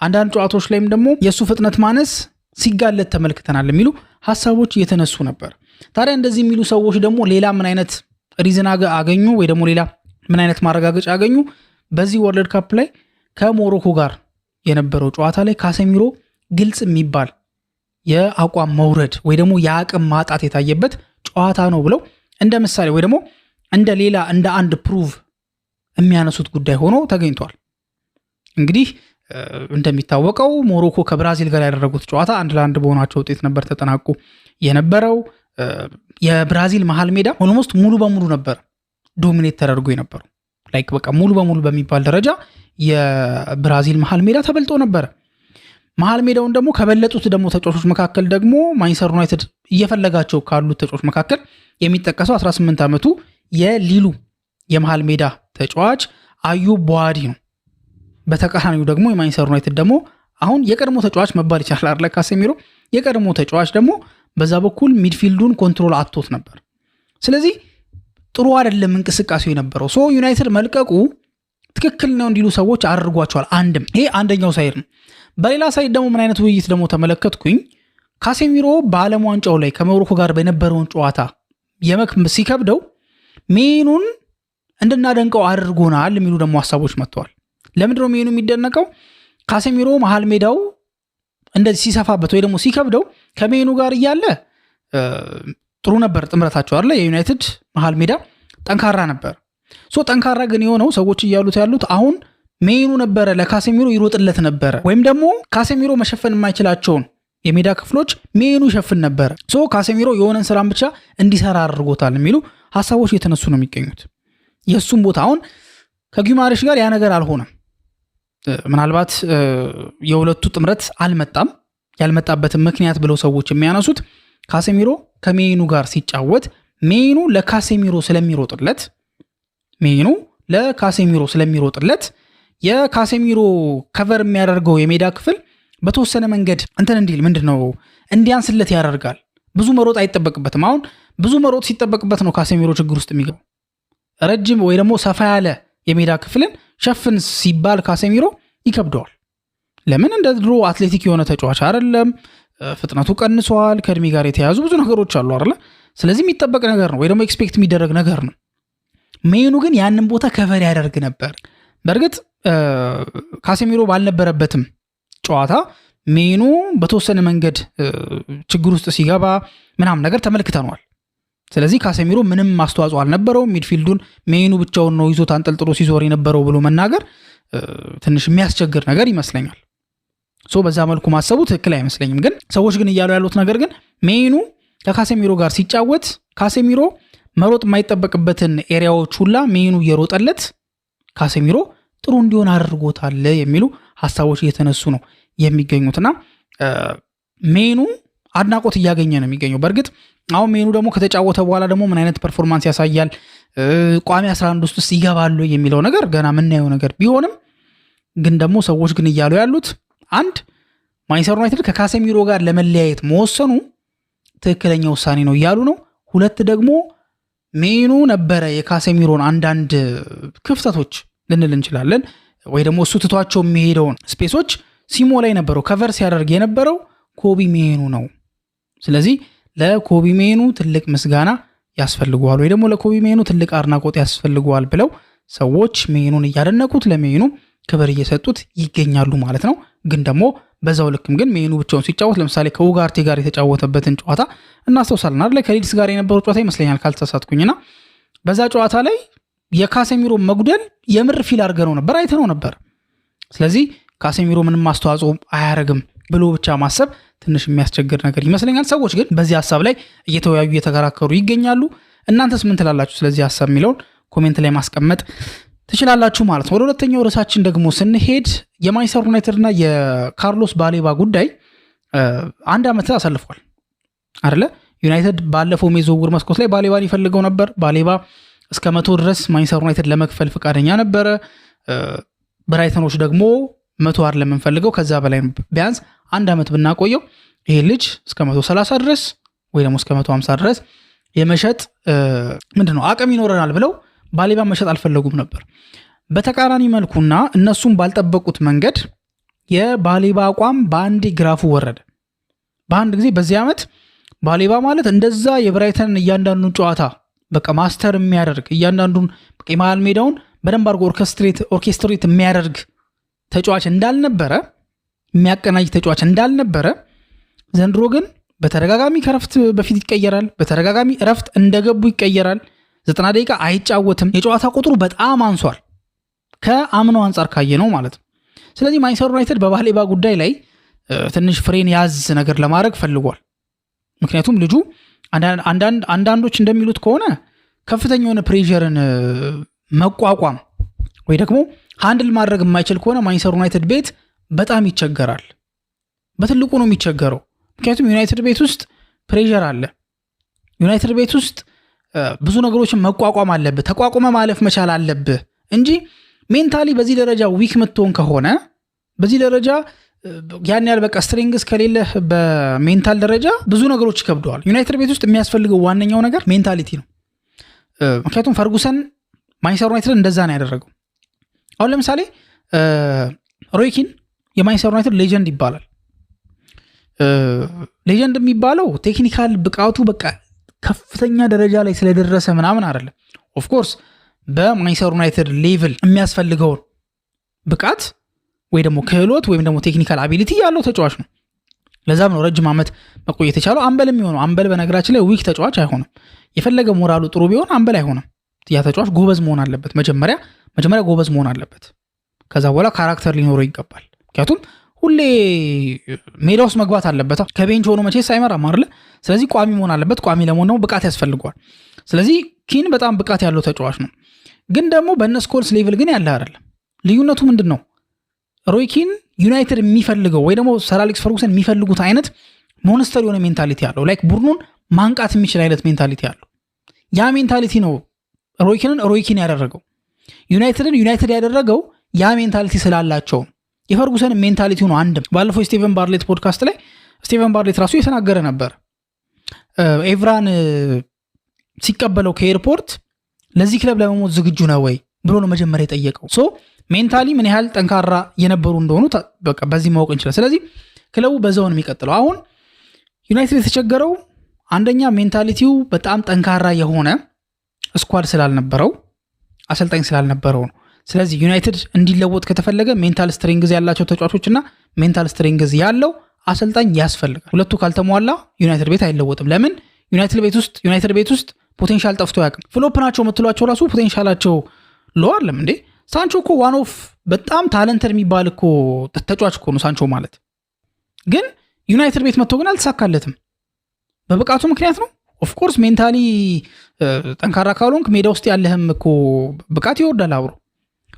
አንዳንድ ጨዋታዎች ላይም ደግሞ የሱ ፍጥነት ማነስ ሲጋለጥ ተመልክተናል የሚሉ ሀሳቦች እየተነሱ ነበር። ታዲያ እንደዚህ የሚሉ ሰዎች ደግሞ ሌላ ምን አይነት ሪዝን አገኙ ወይ ደግሞ ሌላ ምን አይነት ማረጋገጫ አገኙ? በዚህ ወርልድ ካፕ ላይ ከሞሮኮ ጋር የነበረው ጨዋታ ላይ ካሴሚሮ ግልጽ የሚባል የአቋም መውረድ ወይ ደግሞ የአቅም ማጣት የታየበት ጨዋታ ነው ብለው እንደ ምሳሌ ወይ ደግሞ እንደ አንድ ፕሩቭ የሚያነሱት ጉዳይ ሆኖ ተገኝቷል። እንግዲህ እንደሚታወቀው ሞሮኮ ከብራዚል ጋር ያደረጉት ጨዋታ 1-1 በሆናቸው ውጤት ነበር ተጠናቆ የነበረው። የብራዚል መሃል ሜዳ ኦልሞስት ሙሉ በሙሉ ነበር ዶሚኔት ተደርጎ የነበረው። ላይክ በቃ ሙሉ በሙሉ በሚባል ደረጃ የብራዚል መሃል ሜዳ ተበልጦ ነበር። መሃል ሜዳውን ደግሞ ከበለጡት ደግሞ ተጫዋቾች መካከል ደግሞ ማንቸስተር ዩናይትድ እየፈለጋቸው ካሉት ተጫዋቾች መካከል የሚጠቀሰው 18 ዓመቱ የሊሉ የመሃል ሜዳ ተጫዋች አዩብ ቡዋዲ ነው። በተቃራኒው ደግሞ የማንቸስተር ዩናይትድ ደግሞ አሁን የቀድሞ ተጫዋች መባል ይቻላል አይደል? ካሴሚሮ የቀድሞ ተጫዋች ደግሞ በዛ በኩል ሚድፊልዱን ኮንትሮል አጥቶት ነበር። ስለዚህ ጥሩ አይደለም እንቅስቃሴው የነበረው። ዩናይትድ መልቀቁ ትክክል ነው እንዲሉ ሰዎች አድርጓቸዋል። ይሄ አንደኛው ሳይድ ነው። በሌላ ሳይድ ደግሞ ምን አይነት ውይይት ደግሞ ተመለከትኩኝ። ካሴሚሮ በዓለም ዋንጫው ላይ ከሞሮኮ ጋር በነበረውን ጨዋታ ሲከብደው ሜኑን እንድናደንቀው አድርጎናል የሚሉ ደግሞ ሀሳቦች መጥተዋል። ለምንድነው ሜኑ የሚደነቀው? ካሴሚሮ መሃል ሜዳው እንደዚህ ሲሰፋበት ወይ ደግሞ ሲከብደው ከሜኑ ጋር እያለ ጥሩ ነበር ጥምረታቸው አይደለ? የዩናይትድ መሃል ሜዳ ጠንካራ ነበር። ጠንካራ ግን የሆነው ሰዎች እያሉት ያሉት አሁን ሜኑ ነበረ ለካሴሚሮ ይሮጥለት ነበረ፣ ወይም ደግሞ ካሴሚሮ መሸፈን የማይችላቸውን የሜዳ ክፍሎች ሜኑ ይሸፍን ነበረ። ካሴሚሮ የሆነን ስራን ብቻ እንዲሰራ አድርጎታል የሚሉ ሀሳቦች እየተነሱ ነው የሚገኙት። የእሱም ቦታ አሁን ከጊማሬሽ ጋር ያ ነገር አልሆነም። ምናልባት የሁለቱ ጥምረት አልመጣም። ያልመጣበትን ምክንያት ብለው ሰዎች የሚያነሱት ካሴሚሮ ከሜኑ ጋር ሲጫወት ሜኑ ለካሴሚሮ ስለሚሮጥለት የካሴሚሮ ከቨር የሚያደርገው የሜዳ ክፍል በተወሰነ መንገድ እንትን እንዲል ምንድነው እንዲያንስለት ያደርጋል። ብዙ መሮጥ አይጠበቅበትም። አሁን ብዙ መሮጥ ሲጠበቅበት ነው ካሴሚሮ ችግር ውስጥ የሚገባው። ረጅም ወይ ደግሞ ሰፋ ያለ የሜዳ ክፍልን ሸፍን ሲባል ካሴሚሮ ይከብደዋል። ለምን? እንደ ድሮ አትሌቲክ የሆነ ተጫዋች አይደለም። ፍጥነቱ ቀንሷል። ከእድሜ ጋር የተያዙ ብዙ ነገሮች አሉ አይደለ? ስለዚህ የሚጠበቅ ነገር ነው ወይ ደግሞ ኤክስፔክት የሚደረግ ነገር ነው። ሜኑ ግን ያንን ቦታ ከቨር ያደርግ ነበር። በእርግጥ ካሴሚሮ ባልነበረበትም ጨዋታ ሜኑ በተወሰነ መንገድ ችግር ውስጥ ሲገባ ምናምን ነገር ተመልክተነዋል። ስለዚህ ካሴሚሮ ምንም አስተዋጽኦ አልነበረውም። ሚድፊልዱን ሜኑ ብቻውን ነው ይዞት አንጠልጥሎ ሲዞር የነበረው ብሎ መናገር ትንሽ የሚያስቸግር ነገር ይመስለኛል። በዛ መልኩ ማሰቡ ትክክል አይመስለኝም። ግን ሰዎች ግን እያሉ ያሉት ነገር ግን ሜኑ ከካሴሚሮ ጋር ሲጫወት ካሴሚሮ መሮጥ የማይጠበቅበትን ኤሪያዎች ሁላ ሜኑ እየሮጠለት ካሴሚሮ ጥሩ እንዲሆን አድርጎታል የሚሉ ሀሳቦች እየተነሱ ነው የሚገኙትና ሜኑ አድናቆት እያገኘ ነው የሚገኘው። በእርግጥ አሁን ሜኑ ደግሞ ከተጫወተ በኋላ ደግሞ ምን አይነት ፐርፎርማንስ ያሳያል፣ ቋሚ 11 ውስጥ ይገባሉ የሚለው ነገር ገና የምናየው ነገር ቢሆንም ግን ደግሞ ሰዎች ግን እያሉ ያሉት አንድ ማንቸስተር ዩናይትድ ከካሴሚሮ ጋር ለመለያየት መወሰኑ ትክክለኛ ውሳኔ ነው እያሉ ነው። ሁለት ደግሞ ሜኑ ነበረ የካሴሚሮን አንዳንድ ክፍተቶች ልንል እንችላለን ወይ ደግሞ እሱ ትቷቸው የሚሄደውን ስፔሶች ሲሞ ላይ ነበረው ከቨር ሲያደርግ የነበረው ኮቢ ሜኑ ነው። ስለዚህ ለኮቢ ሜኑ ትልቅ ምስጋና ያስፈልገዋል ወይ ደግሞ ለኮቢ ሜኑ ትልቅ አድናቆት ያስፈልገዋል ብለው ሰዎች ሜኑን እያደነቁት ለሜኑ ክብር እየሰጡት ይገኛሉ ማለት ነው። ግን ደግሞ በዛው ልክም ግን ሜኑ ብቻውን ሲጫወት ለምሳሌ ከኡጋርቴ ጋር የተጫወተበትን ጨዋታ እናስተውሳለን አይደል? ከሊድስ ጋር የነበረው ጨዋታ ይመስለኛል ካልተሳሳትኩኝና በዛ ጨዋታ ላይ የካሴሚሮ መጉደል የምር ፊል አድርገነው ነበር፣ አይተነው ነበር። ስለዚህ ካሴሚሮ ምንም አስተዋጽኦ አያረግም ብሎ ብቻ ማሰብ ትንሽ የሚያስቸግር ነገር ይመስለኛል። ሰዎች ግን በዚህ ሀሳብ ላይ እየተወያዩ እየተከራከሩ ይገኛሉ። እናንተስ ምን ትላላችሁ? ስለዚህ ሀሳብ የሚለውን ኮሜንት ላይ ማስቀመጥ ትችላላችሁ ማለት ነው። ወደ ሁለተኛው ርዕሳችን ደግሞ ስንሄድ የማንቸስተር ዩናይትድ እና የካርሎስ ባሌባ ጉዳይ አንድ ዓመት አሳልፏል አይደለ? ዩናይትድ ባለፈው የዝውውር መስኮት ላይ ባሌባን ይፈልገው ነበር። ባሌባ እስከ 100 ድረስ ማንቸስተር ዩናይትድ ለመክፈል ፈቃደኛ ነበረ። ብራይተኖች ደግሞ 100 አይደለም የምንፈልገው ከዛ በላይ ቢያንስ አንድ ዓመት ብናቆየው ይሄ ልጅ እስከ 130 ድረስ ወይ ደግሞ እስከ 150 ድረስ የመሸጥ ምንድነው አቅም ይኖረናል ብለው ባሌባ መሸጥ አልፈለጉም ነበር። በተቃራኒ መልኩና እነሱም ባልጠበቁት መንገድ የባሌባ አቋም በአንድ ግራፉ ወረደ። በአንድ ጊዜ በዚህ ዓመት ባሌባ ማለት እንደዛ የብራይተን እያንዳንዱን ጨዋታ በቃ ማስተር የሚያደርግ እያንዳንዱን የመሃል ሜዳውን በደንብ አድርጎ ኦርኬስትሬት የሚያደርግ ተጫዋች እንዳልነበረ፣ የሚያቀናጅ ተጫዋች እንዳልነበረ ዘንድሮ ግን በተደጋጋሚ ከረፍት በፊት ይቀየራል። በተደጋጋሚ ረፍት እንደገቡ ይቀየራል። 90 ደቂቃ አይጫወትም። የጨዋታ ቁጥሩ በጣም አንሷል ከአምናው አንጻር ካየ ነው ማለት ነው። ስለዚህ ማንቸስተር ዩናይትድ በባሌባ ጉዳይ ላይ ትንሽ ፍሬን ያዝ ነገር ለማድረግ ፈልጓል። ምክንያቱም ልጁ አንዳንዶች እንደሚሉት ከሆነ ከፍተኛ የሆነ ፕሬሸርን መቋቋም ወይ ደግሞ ሃንድል ማድረግ የማይችል ከሆነ ማንቸስተር ዩናይትድ ቤት በጣም ይቸገራል። በትልቁ ነው የሚቸገረው። ምክንያቱም ዩናይትድ ቤት ውስጥ ፕሬሸር አለ። ዩናይትድ ቤት ውስጥ ብዙ ነገሮችን መቋቋም አለብህ፣ ተቋቁመ ማለፍ መቻል አለብህ እንጂ ሜንታሊ በዚህ ደረጃ ዊክ ምትሆን ከሆነ በዚህ ደረጃ ያን ያህል በቃ ስትሪንግስ ከሌለህ በሜንታል ደረጃ ብዙ ነገሮች ይከብደዋል። ዩናይትድ ቤት ውስጥ የሚያስፈልገው ዋነኛው ነገር ሜንታሊቲ ነው። ምክንያቱም ፈርጉሰን ማንቸስተር ዩናይትድ እንደዛ ነው ያደረገው። አሁን ለምሳሌ ሮይ ኪን የማንቸስተር ዩናይትድ ሌጀንድ ይባላል። ሌጀንድ የሚባለው ቴክኒካል ብቃቱ በቃ ከፍተኛ ደረጃ ላይ ስለደረሰ ምናምን አይደለም። ኦፍኮርስ በማንቸስተር ዩናይትድ ሌቭል የሚያስፈልገውን ብቃት ወይ ደግሞ ክህሎት ወይም ደግሞ ቴክኒካል አቢሊቲ ያለው ተጫዋች ነው። ለዛም ነው ረጅም ዓመት መቆየት የቻለው። አምበል የሚሆነው አምበል በነገራችን ላይ ዊክ ተጫዋች አይሆንም። የፈለገ ሞራሉ ጥሩ ቢሆን አምበል አይሆንም። ያ ተጫዋች ጎበዝ መሆን አለበት። መጀመሪያ ጎበዝ መሆን አለበት። ከዛ በኋላ ካራክተር ሊኖረው ይገባል። ምክንያቱም ሁሌ ሜዳ ውስጥ መግባት አለበት። ከቤንች ሆኖ መቼስ አይመራም አይደል? ስለዚህ ቋሚ መሆን አለበት። ቋሚ ለመሆን ነው ብቃት ያስፈልገዋል። ስለዚህ ኪን በጣም ብቃት ያለው ተጫዋች ነው። ግን ደግሞ በእነ ስኮልስ ሌቭል ግን ያለ አይደለም። ልዩነቱ ምንድን ነው? ሮይ ኪን ዩናይትድ የሚፈልገው ወይ ደግሞ ሰር አሌክስ ፈርጉሰን የሚፈልጉት አይነት ሞንስተር የሆነ ሜንታሊቲ ያለው ላይክ ቡድኑን ማንቃት የሚችል አይነት ሜንታሊቲ ያለው ያ ሜንታሊቲ ነው ሮይ ኪን ያደረገው። ዩናይትድ ያደረገው ያ ሜንታሊቲ ስላላቸው የፈርጉሰን ሜንታሊቲ ነው። አንድም ባለፈው ስቲቨን ባርሌት ፖድካስት ላይ ስቲቨን ባርሌት ራሱ የተናገረ ነበር። ኤቭራን ሲቀበለው ከኤርፖርት ለዚህ ክለብ ለመሞት ዝግጁ ነው ወይ ብሎ ነው መጀመሪያ የጠየቀው። ሶ ሜንታሊ ምን ያህል ጠንካራ የነበሩ እንደሆኑ በቃ በዚህ ማወቅ እንችላለን። ስለዚህ ክለቡ በዛውን የሚቀጥለው አሁን ዩናይትድ የተቸገረው አንደኛ ሜንታሊቲው በጣም ጠንካራ የሆነ ስኳድ ስላልነበረው አሰልጣኝ ስላልነበረው ነው። ስለዚህ ዩናይትድ እንዲለወጥ ከተፈለገ ሜንታል ስትሬንግዝ ያላቸው ተጫዋቾችና ሜንታል ስትሬንግዝ ያለው አሰልጣኝ ያስፈልጋል። ሁለቱ ካልተሟላ ዩናይትድ ቤት አይለወጥም። ለምን ዩናይትድ ቤት ውስጥ ፖቴንሻል ጠፍቶ ያቅም ፍሎፕ ናቸው የምትሏቸው ራሱ ፖቴንሻላቸው ሎ አለም እንዴ። ሳንቾ እኮ ዋን ኦፍ በጣም ታለንተድ የሚባል እኮ ተጫዋች እኮ ነው ሳንቾ ማለት። ግን ዩናይትድ ቤት መጥቶ ግን አልተሳካለትም። በብቃቱ ምክንያት ነው። ኦፍኮርስ ሜንታሊ ጠንካራ ካልሆንክ ሜዳ ውስጥ ያለህም እኮ ብቃት ይወርዳል አብሮ።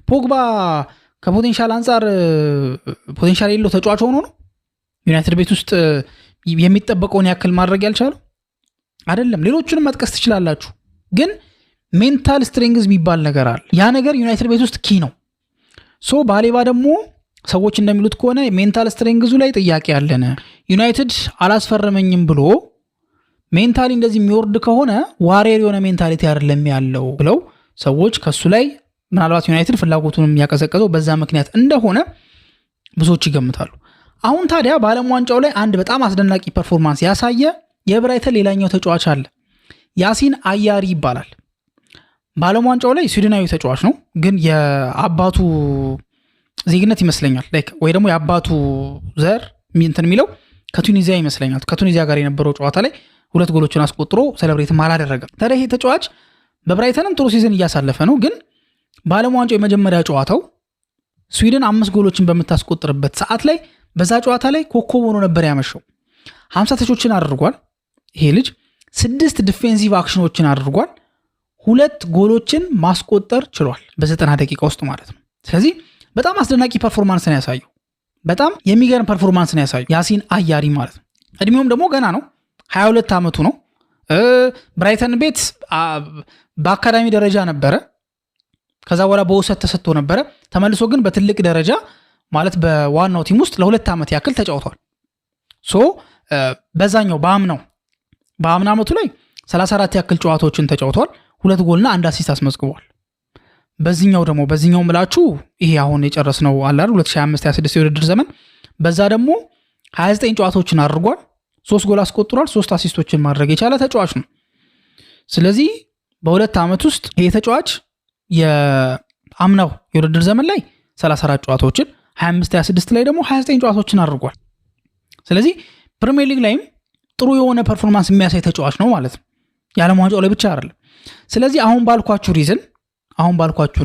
ፖግባ ከፖቴንሻል አንጻር ፖቴንሻል የሌለው ተጫዋች ሆኖ ነው ዩናይትድ ቤት ውስጥ የሚጠበቀውን ያክል ማድረግ ያልቻለው አይደለም። ሌሎቹንም መጥቀስ ትችላላችሁ። ግን ሜንታል ስትሬንግዝ የሚባል ነገር አለ። ያ ነገር ዩናይትድ ቤት ውስጥ ኪ ነው። ሶ ባሌባ ደግሞ ሰዎች እንደሚሉት ከሆነ ሜንታል ስትሬንግዙ ላይ ጥያቄ ያለን ዩናይትድ አላስፈረመኝም ብሎ ሜንታሊ እንደዚህ የሚወርድ ከሆነ ዋሪየር የሆነ ሜንታሊቲ አይደለም ያለው ብለው ሰዎች ከሱ ላይ ምናልባት ዩናይትድ ፍላጎቱንም ያቀዘቀዘው በዛ ምክንያት እንደሆነ ብዙዎች ይገምታሉ። አሁን ታዲያ በዓለም ዋንጫው ላይ አንድ በጣም አስደናቂ ፐርፎርማንስ ያሳየ የብራይተን ሌላኛው ተጫዋች አለ። ያሲን አያሪ ይባላል። በዓለም ዋንጫው ላይ ስዊድናዊ ተጫዋች ነው። ግን የአባቱ ዜግነት ይመስለኛል ወይ ደግሞ የአባቱ ዘር እንትን የሚለው ከቱኒዚያ ይመስለኛል። ከቱኒዚያ ጋር የነበረው ጨዋታ ላይ 2 ጎሎችን አስቆጥሮ ሴሌብሬትም አላደረገም። ታዲያ ይሄ ተጫዋች በብራይተንም ጥሩ ሲዝን እያሳለፈ ነው። ግን በዓለም ዋንጫው የመጀመሪያ ጨዋታው ስዊድን 5 ጎሎችን በምታስቆጥርበት ሰዓት ላይ በዛ ጨዋታ ላይ ኮከብ ሆኖ ነበር ያመሸው። 50 ተቾችን አድርጓል። ይሄ ልጅ 6 ዲፌንሲቭ አክሽኖችን አድርጓል። 2 ጎሎችን ማስቆጠር ችሏል በ90 ደቂቃ ውስጥ ማለት ነው። ስለዚህ በጣም አስደናቂ ፐርፎርማንስ ነው ያሳየው። በጣም የሚገርም ፐርፎርማንስ ነው ያሳየው ያሲን አያሪ ማለት ነው። እድሜውም ደግሞ ገና ነው፣ 22 ዓመቱ ነው። ብራይተን ቤት በአካዳሚ ደረጃ ነበረ። ከዛ በኋላ በውሰት ተሰጥቶ ነበረ። ተመልሶ ግን በትልቅ ደረጃ ማለት በዋናው ቲም ውስጥ ለ2 ዓመት ያክል ተጫውቷል። ሶ በዛኛው በአምና ዓመቱ ላይ 34 ያክል ጨዋታዎችን ተጫውቷል። 2 ጎልና 1 አሲስት አስመዝግቧል። በዚህኛው ምላችሁ ይሄ አሁን የጨረስነው አላር 2025-26 የውድድር ዘመን በዛ ደግሞ 29 ጨዋታዎችን አድርጓል። 3 ጎል አስቆጥሯል። 3 አሲስቶችን ማድረግ የቻለ ተጫዋች ነው። ስለዚህ በ2 ዓመት ውስጥ ይሄ ተጫዋች የአምናው የውድድር ዘመን ላይ 34 ጨዋታዎችን 25-26 ላይ ደግሞ 29 ጨዋታዎችን አድርጓል። ስለዚህ ፕሪሚየር ሊግ ላይም ጥሩ የሆነ ፐርፎርማንስ የሚያሳይ ተጫዋች ነው ማለት ነው። የዓለም ዋንጫው ላይ ብቻ አይደለም። ስለዚህ አሁን ባልኳችሁ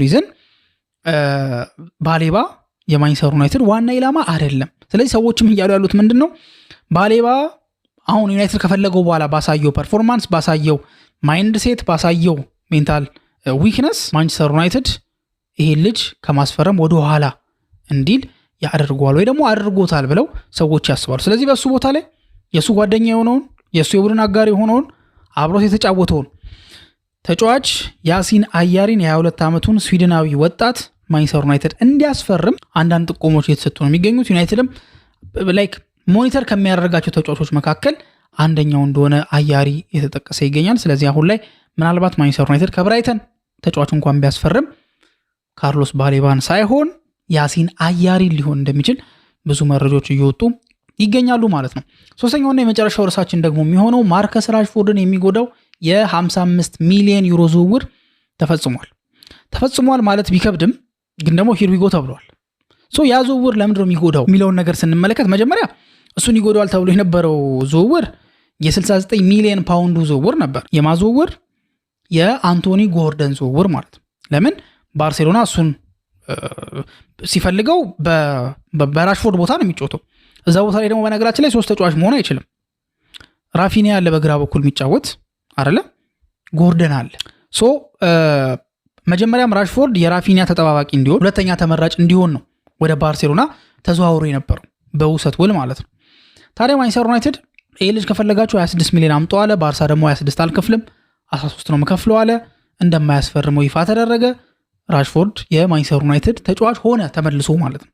ሪዝን ባሌባ የማንቸስተር ዩናይትድ ዋና ኢላማ አይደለም። ስለዚህ ሰዎችም እያሉ ያሉት ምንድን ነው? ባሌባ አሁን ዩናይትድ ከፈለገው በኋላ ባሳየው ፐርፎርማንስ፣ ባሳየው ማይንድ ሴት፣ ባሳየው ሜንታል ዊክነስ ማንቸስተር ዩናይትድ ይሄ ልጅ ከማስፈረም ወደ ኋላ እንዲል ያደርገዋል ወይ ደግሞ አድርጎታል ብለው ሰዎች ያስባሉ። ስለዚህ በሱ ቦታ ላይ የሱ ጓደኛ የሆነውን የሱ የቡድን አጋር የሆነውን አብሮት የተጫወተውን ተጫዋች ያሲን አያሪን የ22 ዓመቱን ስዊድናዊ ወጣት ማንቸስተር ዩናይትድ እንዲያስፈርም አንዳንድ ጥቆሞች እየተሰጡ ነው የሚገኙት። ዩናይትድም ሞኒተር ከሚያደርጋቸው ተጫዋቾች መካከል አንደኛው እንደሆነ አያሪ የተጠቀሰ ይገኛል። ስለዚህ አሁን ላይ ምናልባት ማንቸስተር ዩናይትድ ከብራይተን ተጫዋች እንኳን ቢያስፈርም ካርሎስ ባሌባን ሳይሆን ያሲን አያሪ ሊሆን እንደሚችል ብዙ መረጃዎች እየወጡ ይገኛሉ ማለት ነው። ሶስተኛውና የመጨረሻው ርዕሳችን ደግሞ የሚሆነው ማርከስ ራሽፎርድን የሚጎዳው የ55 ሚሊዮን ዩሮ ዝውውር ተፈጽሟል ማለት ቢከብድም ግን ደግሞ ሂርዊጎ ተብሏል። ያ ዝውውር ለምንድነው የሚጎዳው የሚለውን ነገር ስንመለከት መጀመሪያ እሱን ይጎዳዋል ተብሎ የነበረው ዝውውር የ69 ሚሊዮን ፓውንዱ ዝውውር ነበር። የማዝውውር የአንቶኒ ጎርደን ዝውውር ማለት ነው። ለምን ባርሴሎና እሱን ሲፈልገው በራሽፎርድ ቦታ ነው የሚጫወተው። እዛ ቦታ ላይ ደግሞ በነገራችን ላይ 3 ተጫዋች መሆን አይችልም። ራፊኒያ አለ በግራ በኩል የሚጫወት አይደለ፣ ጎርደን አለ። መጀመሪያም ራሽፎርድ የራፊኒያ ተጠባባቂ እንዲሆን ሁለተኛ ተመራጭ እንዲሆን ነው ወደ ባርሴሎና ተዘዋውሮ የነበረው በውሰት ውል ማለት ነው። ታዲያ ማንቸስተር ዩናይትድ ይሄ ልጅ ከፈለጋችሁ 26 ሚሊዮን አምጡ አለ። ባርሳ ደግሞ 26 አልከፍልም 13 ነው የምከፍለው አለ። እንደማያስፈርመው ይፋ ተደረገ። ራሽፎርድ የማንቸስተር ዩናይትድ ተጫዋች ሆነ ተመልሶ ማለት ነው።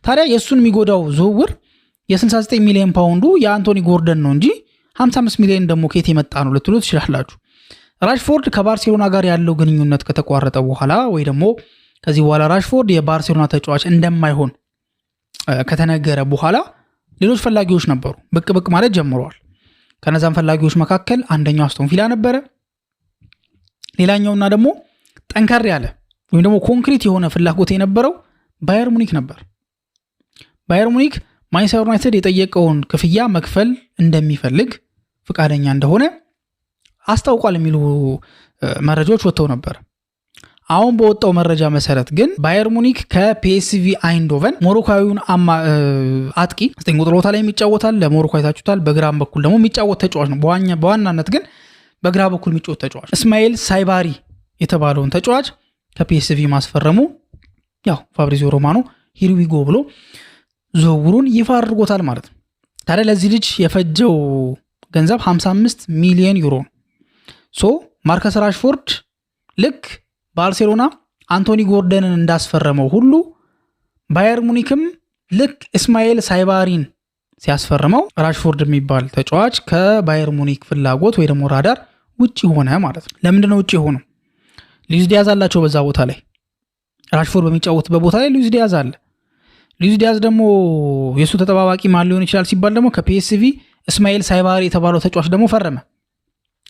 ታዲያ የእሱን የሚጎዳው ዝውውር የ69 ሚሊዮን ፓውንዱ የአንቶኒ ጎርደን ነው እንጂ 55 ሚሊዮን ደግሞ ከየት የመጣ ነው ልትሉ ትችላላችሁ። ራሽፎርድ ከባርሴሎና ጋር ያለው ግንኙነት ከተቋረጠ በኋላ ወይ ደግሞ ከዚህ በኋላ ራሽፎርድ የባርሴሎና ተጫዋች እንደማይሆን ከተነገረ በኋላ ሌሎች ፈላጊዎች ነበሩ፣ ብቅ ማለት ጀምረዋል። ከነዛም ፈላጊዎች መካከል አንደኛው አስቶን ቪላ ነበረ። ሌላኛውና ደግሞ ጠንከር ያለ ወይም ደግሞ ኮንክሪት የሆነ ፍላጎት የነበረው ባየር ሙኒክ ነበር። ባየር ሙኒክ ማንቸስተር ዩናይትድ የጠየቀውን ክፍያ መክፈል እንደሚፈልግ ፍቃደኛ እንደሆነ አስታውቋል የሚሉ መረጃዎች ወጥተው ነበር። አሁን በወጣው መረጃ መሰረት ግን ባየር ሙኒክ ከፒኤስቪ አይንዶቨን ሞሮካዊውን አጥቂ 9 ቁጥር ቦታ ላይ የሚጫወታል። ለሞሮኮ አይታችሁታል። በግራም በኩል ደግሞ የሚጫወት ተጫዋች ነው። በዋናነት ግን በግራ በኩል የሚጫወት ተጫዋች እስማኤል ሳይባሪ የተባለውን ተጫዋች ከፒኤስቪ ማስፈረሙ ያው ፋብሪዚዮ ሮማኖ ሂርዊጎ ብሎ ዝውውሩን ይፋ አድርጎታል ማለት ነው። ታዲያ ለዚህ ልጅ የፈጀው ገንዘብ 55 ሚሊዮን ዩሮ ነው። ማርከስ ራሽፎርድ ልክ ባርሴሎና አንቶኒ ጎርደንን እንዳስፈረመው ሁሉ ባየር ሙኒክም ልክ እስማኤል ሳይባሪን ሲያስፈርመው ራሽፎርድ የሚባል ተጫዋች ከባየር ሙኒክ ፍላጎት ወይ ደግሞ ራዳር ውጪ ሆነ ማለት ነው። ለምንድነው ውጪ ሆነው? ሉዊስ ዲያዝ አላቸው በዛ ቦታ ላይ። ራሽፎርድ በሚጫወትበት ቦታ ላይ ሉዊስ ዲያዝ አለ። ሉዊስ ዲያዝ ደግሞ የሱ ተጠባባቂ ማን ሊሆን ይችላል ሲባል ደግሞ ከፒኤስቪ እስማኤል ሳይባሪ የተባለው ተጫዋች ደግሞ ፈረመ።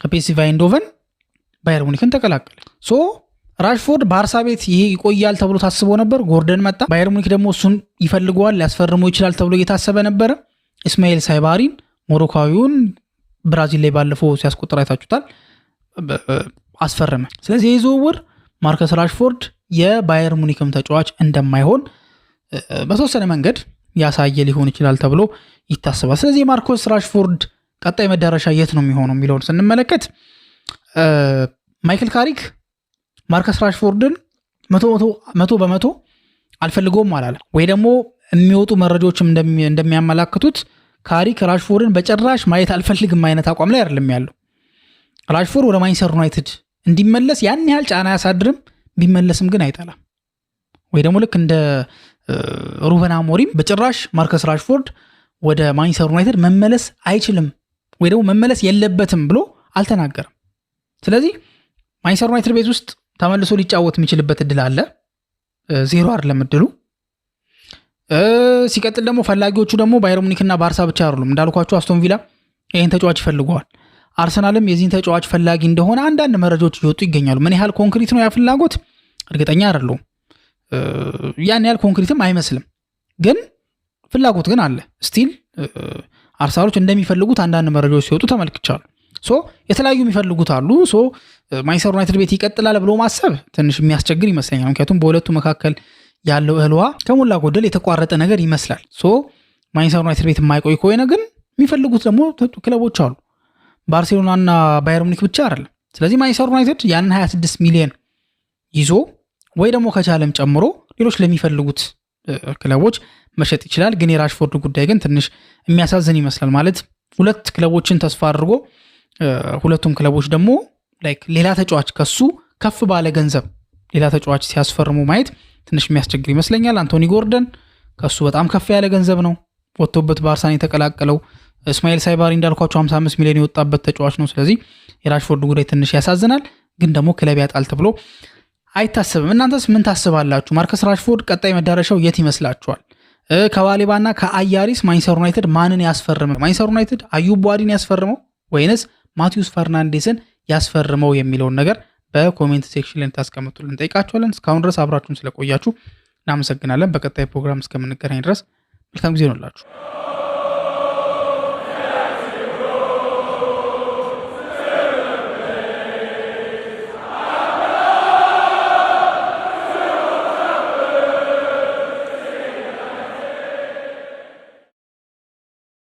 ከፒኤስቪ አይንዶቨን ባየር ሙኒክን ተቀላቀለ። ራሽፎርድ ባርሳ ቤት ይሄ ይቆያል ተብሎ ታስቦ ነበር። ጎርደን መጣ። ባየር ሙኒክ ደግሞ እሱን ይፈልገዋል ሊያስፈርመው ይችላል ተብሎ እየታሰበ ነበረ። እስማኤል ሳይባሪን ሞሮካዊውን ብራዚል ላይ ባለፈው ሲያስቆጥር አይታችሁታል፣ አስፈረመ። ስለዚህ ይህ ዝውውር ማርከስ ራሽፎርድ የባየር ሙኒክም ተጫዋች እንደማይሆን በተወሰነ መንገድ ያሳየ ሊሆን ይችላል ተብሎ ይታሰባል። ስለዚህ ማርከስ ራሽፎርድ ቀጣይ መዳረሻ የት ነው የሚሆነው የሚለውን ስንመለከት ማይክል ካሪክ ማርከስ ራሽፎርድን 100% አልፈልገውም አላለ። ወይ ደግሞ የሚወጡ መረጃዎችም እንደሚያመላክቱት ካሪክ ራሽፎርድን በጭራሽ ማየት አልፈልግም አይነት አቋም ላይ አይደለም ያለው። ራሽፎርድ ወደ ማንቸስተር ዩናይትድ እንዲመለስ ያን ያህል ጫና ያሳድርም፣ ቢመለስም ግን አይጠላም። ወይ ደግሞ ልክ እንደ ሩበን አሞሪም በጭራሽ ማርከስ ራሽፎርድ ወደ ማንቸስተር ዩናይትድ መመለስ አይችልም ወይ ደግሞ መመለስ የለበትም ብሎ አልተናገረም። ስለዚህ ማንቸስተር ዩናይትድ ቤት ውስጥ ተመልሶ ሊጫወት የሚችልበት እድል አለ። 0 አይደለም እድሉ። ሲቀጥል ደግሞ ፈላጊዎቹ ደግሞ ባየር ሙኒክ እና ባርሳ ብቻ አይደሉም። እንዳልኳችሁ አስቶን ቪላ ይህን ተጫዋች ይፈልገዋል። አርሰናልም የዚህን ተጫዋች ፈላጊ እንደሆነ አንዳንድ መረጃዎች እየወጡ ይገኛሉ። ምን ያህል ኮንክሪት ነው ያ ፍላጎት እርግጠኛ አይደለሁም። ያን ያህል ኮንክሪትም አይመስልም፣ ግን ፍላጎት ግን አለ። ስቲል አርሰናሎች እንደሚፈልጉት አንዳንድ መረጃዎች ሲወጡ ተመልክቻለሁ። የተለያዩ የሚፈልጉት አሉ። ማንቸስተር ዩናይትድ ቤት ይቀጥላል ብሎ ማሰብ ትንሽ የሚያስቸግር ይመስለኛል። ምክንያቱም በሁለቱ መካከል ያለው እህልዋ ከሞላ ጎደል የተቋረጠ ነገር ይመስላል። ማንቸስተር ዩናይትድ ቤት የማይቆይ ከሆነ ግን የሚፈልጉት ደግሞ ክለቦች አሉ። ባርሴሎና እና ባየር ሙኒክ ብቻ አይደለም። ስለዚህ ማንቸስተር ዩናይትድ ያንን 26 ሚሊዮን ይዞ ወይ ደግሞ ከቻለም ጨምሮ ሌሎች ለሚፈልጉት ክለቦች መሸጥ ይችላል። ግን የራሽፎርድ ጉዳይ ግን ትንሽ የሚያሳዝን ይመስላል። ማለት ሁለት ክለቦችን ተስፋ አድርጎ ሁለቱም ክለቦች ደግሞ ሌላ ተጫዋች ከሱ ከፍ ባለ ገንዘብ ሌላ ተጫዋች ሲያስፈርሙ ማየት ትንሽ የሚያስቸግር ይመስለኛል። አንቶኒ ጎርደን ከሱ በጣም ከፍ ያለ ገንዘብ ነው ወጥቶበት ባርሳን የተቀላቀለው። እስማኤል ሳይባሪ እንዳልኳቸው 55 ሚሊዮን የወጣበት ተጫዋች ነው። ስለዚህ የራሽፎርድ ጉዳይ ትንሽ ያሳዝናል። ግን ደግሞ ክለብ ያጣል ተብሎ አይታሰብም። እናንተስ ምን ታስባላችሁ? ማርከስ ራሽፎርድ ቀጣይ መዳረሻው የት ይመስላችኋል? ከባሌባና ከአያሪስ ማንቸስተር ዩናይትድ ማንን ያስፈርመው? ማንቸስተር ዩናይትድ አዩብ ቧዲን ያስፈርመው ወይንስ ማቲዩስ ፈርናንዴስን ያስፈርመው የሚለውን ነገር በኮሜንት ሴክሽን ላይ ታስቀምጡልን እንጠይቃችኋለን። እስካሁን ድረስ አብራችሁን ስለቆያችሁ እናመሰግናለን። በቀጣይ ፕሮግራም እስከምንገናኝ ድረስ መልካም ጊዜ ይሁንላችሁ።